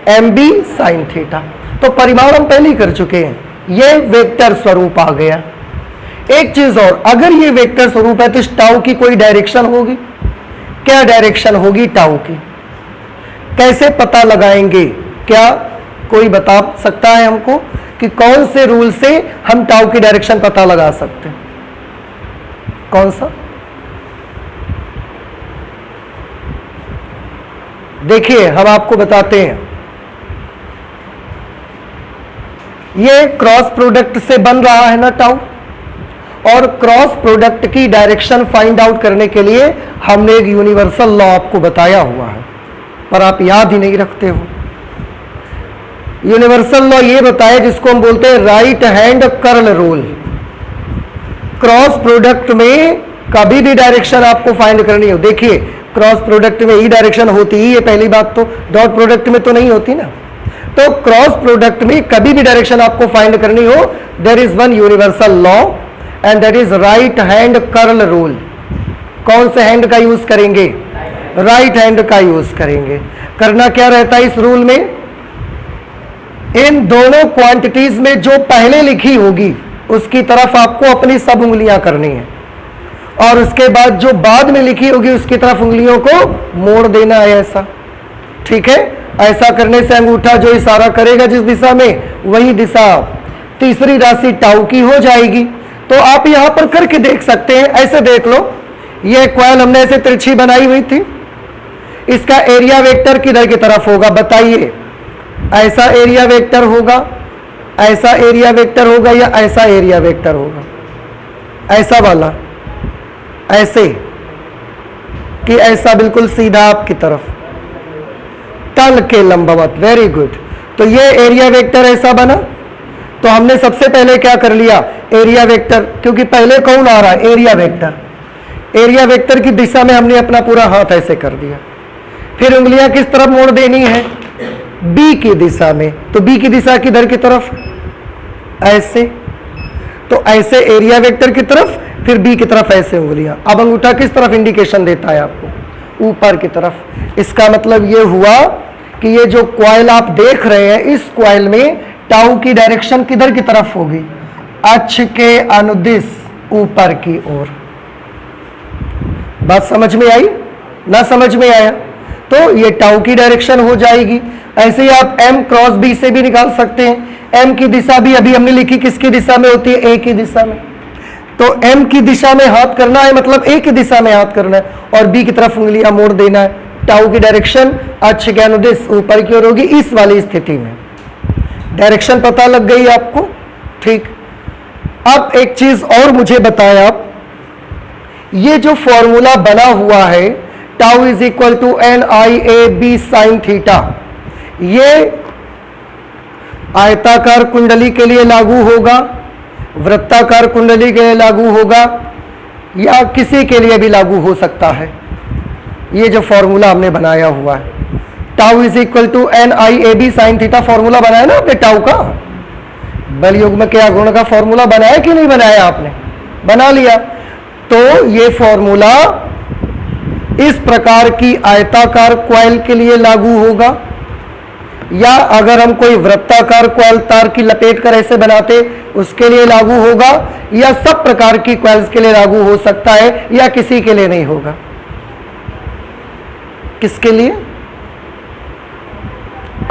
M b sine theta. तो परिमाण हम पहले ही कर चुके हैं, ये वेक्टर स्वरूप आ गया। एक चीज और, अगर ये वेक्टर स्वरूप है तो इस टाउ की कोई डायरेक्शन होगी। क्या डायरेक्शन होगी टाउ की? कैसे पता लगाएंगे? क्या कोई बता सकता है हमको कि कौन से रूल से हम टाउ की डायरेक्शन पता लगा सकते हैं? कौन सा? देखिए हम आपको बताते हैं, ये क्रॉस प्रोडक्ट से बन रहा है ना टाउ, और क्रॉस प्रोडक्ट की डायरेक्शन फाइंड आउट करने के लिए हमने एक यूनिवर्सल लॉ आपको बताया हुआ है, पर आप याद ही नहीं रखते हो। यूनिवर्सल लॉ ये बताया जिसको हम बोलते हैं right hand curl rule. Cross product में कभी भी डायरेक्शन आपको फाइंड करनी हो, देखिए क्रॉस प्रोडक्ट में ही डायरेक्शन होती ही है, पहली बात तो डॉट प्रोडक्ट में तो नहीं होती ना। तो क्रॉस प्रोडक्ट में कभी भी डायरेक्शन आपको फाइंड करनी हो, there is one universal law and that is right hand curl rule. कौन से हैंड का यूज करेंगे? राइट हैंड का यूज करेंगे। करना क्या रहता है इस रूल में? इन दोनों क्वांटिटीज में जो पहले लिखी होगी उसकी तरफ आपको अपनी सब उंगलियां करनी है, और उसके बाद जो बाद में लिखी होगी उसकी तरफ उंगलियों को मोड़ देना है, ऐसा। ठीक है? ऐसा करने से अंगूठा जो इशारा करेगा जिस दिशा में, वही दिशा तीसरी राशि टाउ की हो जाएगी। तो आप यहां पर करके देख सकते हैं, ऐसे देख लो, ये कॉइल हमने ऐसे तिरछी बनाई हुई थी, इसका एरिया वेक्टर किधर की तरफ होगा बताइए? ऐसा एरिया वेक्टर होगा, ऐसा एरिया वेक्टर होगा, या ऐसा एरिया वेक्टर होगा? ऐसा वाला, ऐसे कि ऐसा बिल्कुल सीधा आपकी तरफ, तल के लंबवत। Very good. तो ये एरिया वेक्टर ऐसा बना। तो हमने सबसे पहले क्या कर लिया? एरिया वेक्टर, क्योंकि पहले कौन आ रहा है? Area vector. एरिया वेक्टर की दिशा में हमने अपना पूरा हाथ ऐसे कर दिया। फिर उंगलियां किस तरफ मोड़ देनी है? बी की दिशा में। तो बी की दिशा किधर की तरफ? ऐसे। तो ऐसे एरिया वेक्टर की तरफ, फिर बी की तरफ ऐसे उंगलियां। अब अंगूठा किस तरफ इंडिकेशन देता है आपको? ऊपर की तरफ। इसका मतलब ये हुआ कि ये जो कॉइल आप देख रहे हैं, इस कॉइल में टाउ की डायरेक्शन किधर की तरफ होगी? अक्ष के अनुदिश ऊपर की ओर। बात समझ में आई? ना समझ में आया तो ये टाउ की डायरेक्शन हो जाएगी। ऐसे ही आप m क्रॉस b से भी निकाल सकते हैं। m की दिशा भी अभी हमने लिखी, किसकी दिशा में होती है? a की दिशा में। तो m की दिशा में हाथ करना है, मतलब a की दिशा में हाथ करना है, और b की तरफ उंगलियां मोड़ देना है। टाउ की डायरेक्शन अक्ष के अनुदिश ऊपर की ओर होगी। इस वाली स्थिति में डायरेक्शन पता लग गई आपको? ठीक। अब एक चीज और मुझे बताएं आप, ये जो फॉर्मूला बना हुआ है tau is equal to n i a b sine theta, ये आयताकार कुंडली के लिए लागू होगा, वृत्ताकार कुंडली के लिए लागू होगा, या किसी के लिए भी लागू हो सकता है। ये जो फॉर्मूला हमने बनाया हुआ है tau is equal to n i a b sine theta, formula बनाया ना आपने टाउ का? बल युग्म के आघूर्ण का फॉर्मूला बनाया कि नहीं बनाया? आपने बना लिया। तो ये फॉर्मूला इस प्रकार की आयताकार कॉइल के लिए लागू होगा, या अगर हम कोई वृत्ताकार कॉइल तार की लपेट कर ऐसे बनाते उसके लिए लागू होगा, या सब प्रकार की कॉइल्स के लिए लागू हो सकता है, या किसी के लिए नहीं होगा। किसके लिए?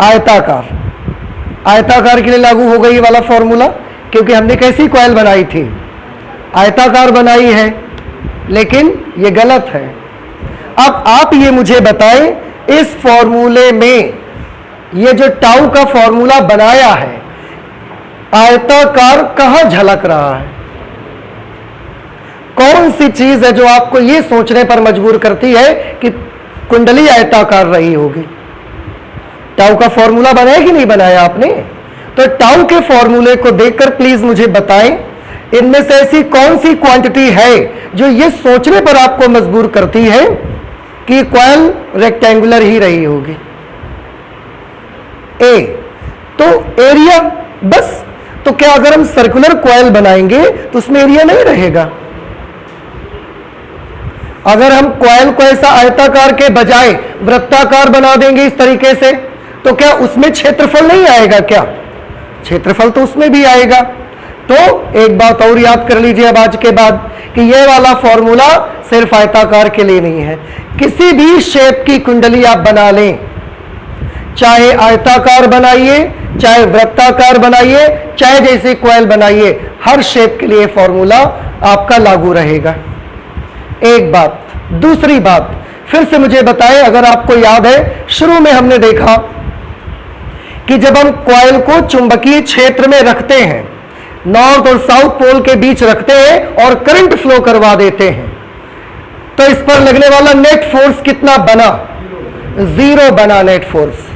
आयताकार। आयताकार के लिए लागू होगा ये वाला फॉर्मूला, क्योंकि हमने कैसी कॉइल बनाई थी? आयताकार बनाई है, लेकिन ये गलत है। अब आप ये मुझे बताएं, इस फॉर्मूले में ये जो टाउ का फॉर्मूला बनाया है, आयताकार कहां झलक रहा है? कौन सी चीज है जो आपको ये सोचने पर मजबूर करती है कि कुंडली आयताकार रही होगी? टाउ का फॉर्मूला बनाया कि नहीं बनाया आपने? तो टाउ के फॉर्मूले को देखकर प्लीज मुझे बताएं, इनमें से ऐसी कौन सी क्वांटिटी है जो ये सोचने पर आपको मजबूर करती है कि कॉइल रेक्टेंगुलर ही रही होगी? ए तो एरिया, बस। तो क्या अगर हम सर्कुलर कॉइल बनाएंगे तो उसमें एरिया नहीं रहेगा? अगर हम कॉइल को ऐसा आयताकार के बजाय वृत्ताकार बना देंगे इस तरीके से, तो क्या उसमें क्षेत्रफल नहीं आएगा क्या? क्षेत्रफल तो उसमें भी आएगा। तो एक बात और याद कर लीजिए अब आज के बाद कि यह वाला फॉर्मूला सिर्फ आयताकार के लिए नहीं है। किसी भी शेप की कुंडली आप बना लें, चाहे आयताकार बनाइए, चाहे वृत्ताकार बनाइए, चाहे जैसे कॉइल बनाइए, हर शेप के लिए फॉर्मूला आपका लागू रहेगा। एक बात। दूसरी बात, फिर से मुझे बताएं, अगर आपको याद है शुरू में हमने देखा कि जब हम कॉइल को चुंबकीय क्षेत्र में रखते हैं, नॉर्थ और साउथ पोल के बीच रखते हैं और करंट फ्लो करवा देते हैं, तो इस पर लगने वाला नेट फोर्स कितना बना? 0 बना नेट फोर्स।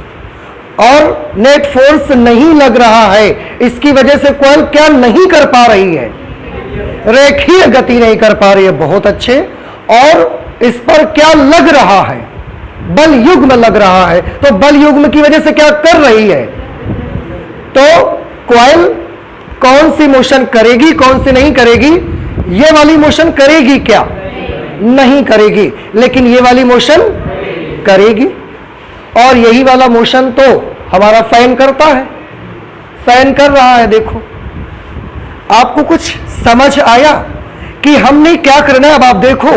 और नेट फोर्स नहीं लग रहा है, इसकी वजह से कॉइल क्या नहीं कर पा रही है? रेखीय गति नहीं कर पा रही है। बहुत अच्छे। और इस पर क्या लग रहा है? बल युग्म लग रहा है। तो बल युग्म की वजह से क्या कर रही है? तो कॉइल कौन सी मोशन करेगी, कौन सी नहीं करेगी? ये वाली मोशन करेगी क्या? नहीं करेगी। लेकिन ये वाली मोशन करेगी। और यही वाला मोशन तो हमारा फैन करता है। फैन कर रहा है। देखो, आपको कुछ समझ आया कि हमने क्या करना है? अब आप देखो,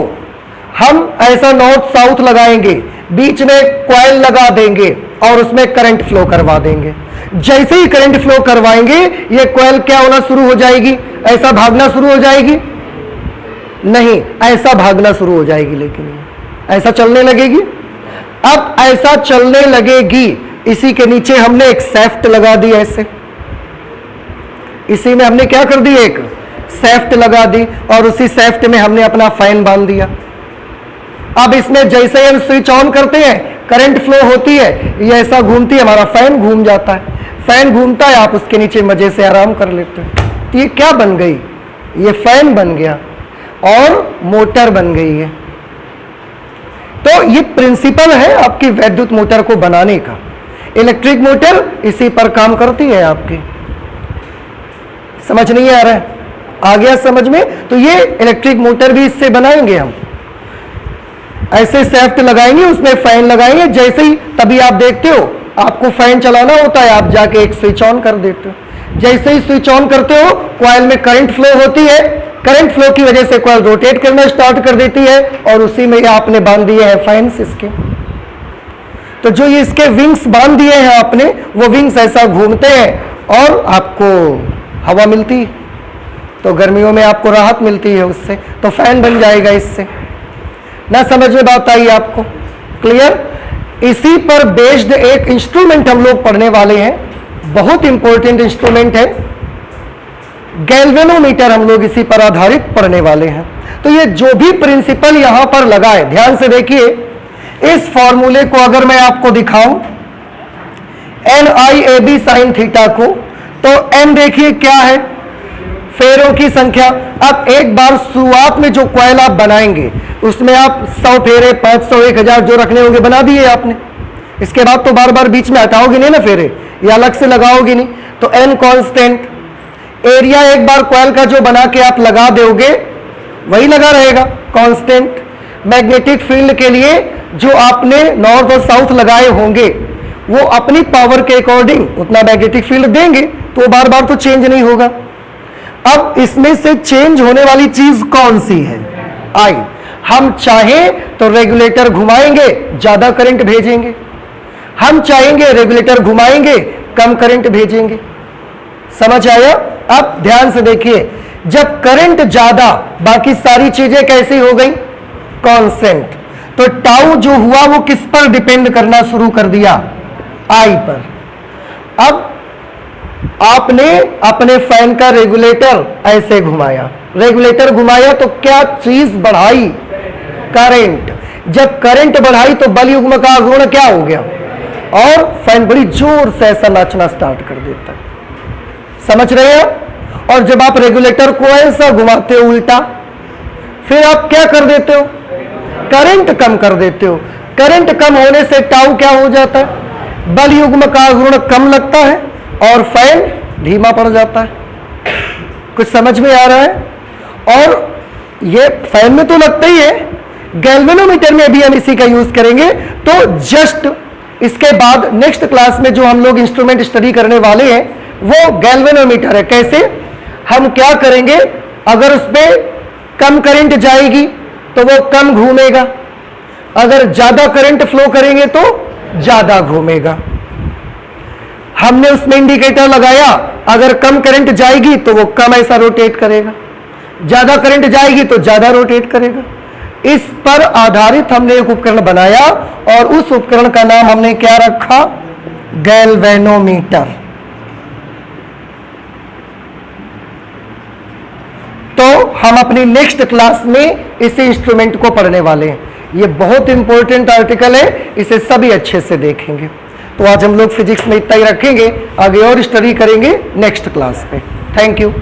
हम ऐसा नॉर्थ साउथ लगाएंगे, बीच में कॉइल लगा देंगे और उसमें करंट फ्लो करवा देंगे। जैसे ही करंट फ्लो करवाएंगे, ये कॉइल क्या होना शुरू हो जाएगी? ऐसा भागना शुरू हो जाएगी? नहीं, ऐसा भागना शुरू हो जाएगी। लेकिन ऐसा चलने लगेगी। अब ऐसा चलने लगेगी, इसी के नीचे हमने एक सैफ्ट लगा दी। ऐसे इसी में हमने क्या कर दी? एक सैफ्ट लगा दी और उसी सैफ्ट में हमने अपना फैन बांध दिया। अब इसमें जैसे हम स्विच ऑन करते हैं, करंट फ्लो होती है, ये ऐसा घूमती है, हमारा फैन घूम जाता है। फैन घूमता है, आप उसके नीचे मजे से आराम कर लेते हो। तो ये क्या बन गई? ये फैन बन गया और मोटर बन गई है। तो ये प्रिंसिपल है आपकी वैद्युत मोटर को बनाने का। इलेक्ट्रिक मोटर इसी पर काम करती है आपकी। समझ नहीं आ रहा है? आ गया समझ में? तो ये इलेक्ट्रिक मोटर भी इससे बनाएंगे हम। ऐसे सैफ्ट लगाएंगे, उसमें फैन लगाएंगे, जैसे ही तभी आप देखते हो आपको फैन चलाना होता है, आप जाके एक स्विच ऑन कर देते हो। जैसे ही स्विच ऑन करते हो, कॉइल में करंट फ्लो होती है। करंट फ्लो की वजह से कॉइल रोटेट करना स्टार्ट कर देती है और उसी में आपने बांध दिए हैं फैंस इसके। तो जो ये इसके विंग्स बांध दिए हैं आपने, वो विंग्स ऐसा घूमते हैं और आपको हवा मिलती है। तो गर्मियों में आपको राहत मिलती है उससे, तो फैन बन जाएगा इससे। ना समझ में बात आई आपको? क्लियर? इसी पर बेस्ड एक इंस्ट्रूमेंट हम लोग पढ़ने वाले हैं, बहुत इंपॉर्टेंट इंस्ट्रूमेंट है, गैल्वेनोमीटर। हम लोग इसी पर आधारित पढ़ने वाले हैं। तो ये जो भी प्रिंसिपल यहां पर लगा है, ध्यान से देखिए। इस फॉर्मूले को अगर मैं आपको दिखाऊं, NIAB sin थीटा को, तो n देखिए क्या है? फेरों की संख्या। अब एक बार शुरुआत में जो कॉइल आप बनाएंगे, उसमें आप 100 फेरे, 500, 1000 जो रखने होंगे बना दिए आपने। इसके बाद तो बार बार बीच में हटाओगे नहीं ना फेरे, या अलग से लगाओगे नहीं। तो n कांस्टेंट। एरिया एक बार कॉइल का जो बना के आप लगा दोगे, वही लगा रहेगा, कांस्टेंट। मैग्नेटिक फील्ड के लिए जो आपने नॉर्थ और साउथ लगाए होंगे, वो अपनी पावर के अकॉर्डिंग उतना मैग्नेटिक फील्ड देंगे, तो बार बार तो चेंज नहीं होगा। अब इसमें से चेंज होने वाली चीज कौन सी है? आई। हम चाहें तो रेगुलेटर घुमाएंगे, ज्यादा करंट भेजेंगे। हम चाहेंगे रेगुलेटर घुमाएंगे, कम करंट भेजेंगे। समझ आया? अब ध्यान से देखिए, जब करंट ज्यादा, बाकी सारी चीजें कैसी हो गई? कांस्टेंट। तो टाउ जो हुआ वो किस पर डिपेंड करना शुरू कर दिया? आई पर। अब आपने अपने फैन का रेगुलेटर ऐसे घुमाया, रेगुलेटर घुमाया तो क्या चीज बढ़ाई? करंट। जब करंट बढ़ाई तो बल युग्म का गुण क्या हो गया? और फैन बड़ी जोर से ऐसा नाचना स्टार्ट कर देता है। समझ रहे हैं? और जब आप रेगुलेटर को ऐसा घुमाते हो उल्टा, फिर आप क्या कर देते हो? करंट कम कर देते हो। करंट कम होने से टाउ क्या हो जाता है? बल युग्म का गुण कम लगता है और फैन धीमा पड़ जाता है। कुछ समझ में आ रहा है? और ये फैन में तो लगता ही है, गैल्वेनोमीटर में भी हम इसी का यूज करेंगे। तो जस्ट इसके बाद नेक्स्ट क्लास में जो हम लोग इंस्ट्रूमेंट स्टडी करने वाले हैं वो गैल्वेनोमीटर है। कैसे हम क्या करेंगे, अगर उस पर कम करंट जाएगी तो वो कम घूमेगा, अगर ज्यादा करंट फ्लो करेंगे तो ज्यादा घूमेगा। हमने उसमें इंडिकेटर लगाया, अगर कम करंट जाएगी तो वो कम ऐसा रोटेट करेगा, ज्यादा करंट जाएगी तो ज्यादा रोटेट करेगा। इस पर आधारित हमने एक उपकरण बनाया और उस उपकरण का नाम हमने क्या रखा, गैल्वेनोमीटर। तो हम अपनी नेक्स्ट क्लास में इस इंस्ट्रूमेंट को पढ़ने वाले हैं। ये बहुत इंपॉर्टेंट आर्टिकल है, इसे सभी अच्छे से देखेंगे। तो आज हम लोग फिजिक्स में इतना ही रखेंगे, आगे और स्टडी करेंगे नेक्स्ट क्लास में। Thank you.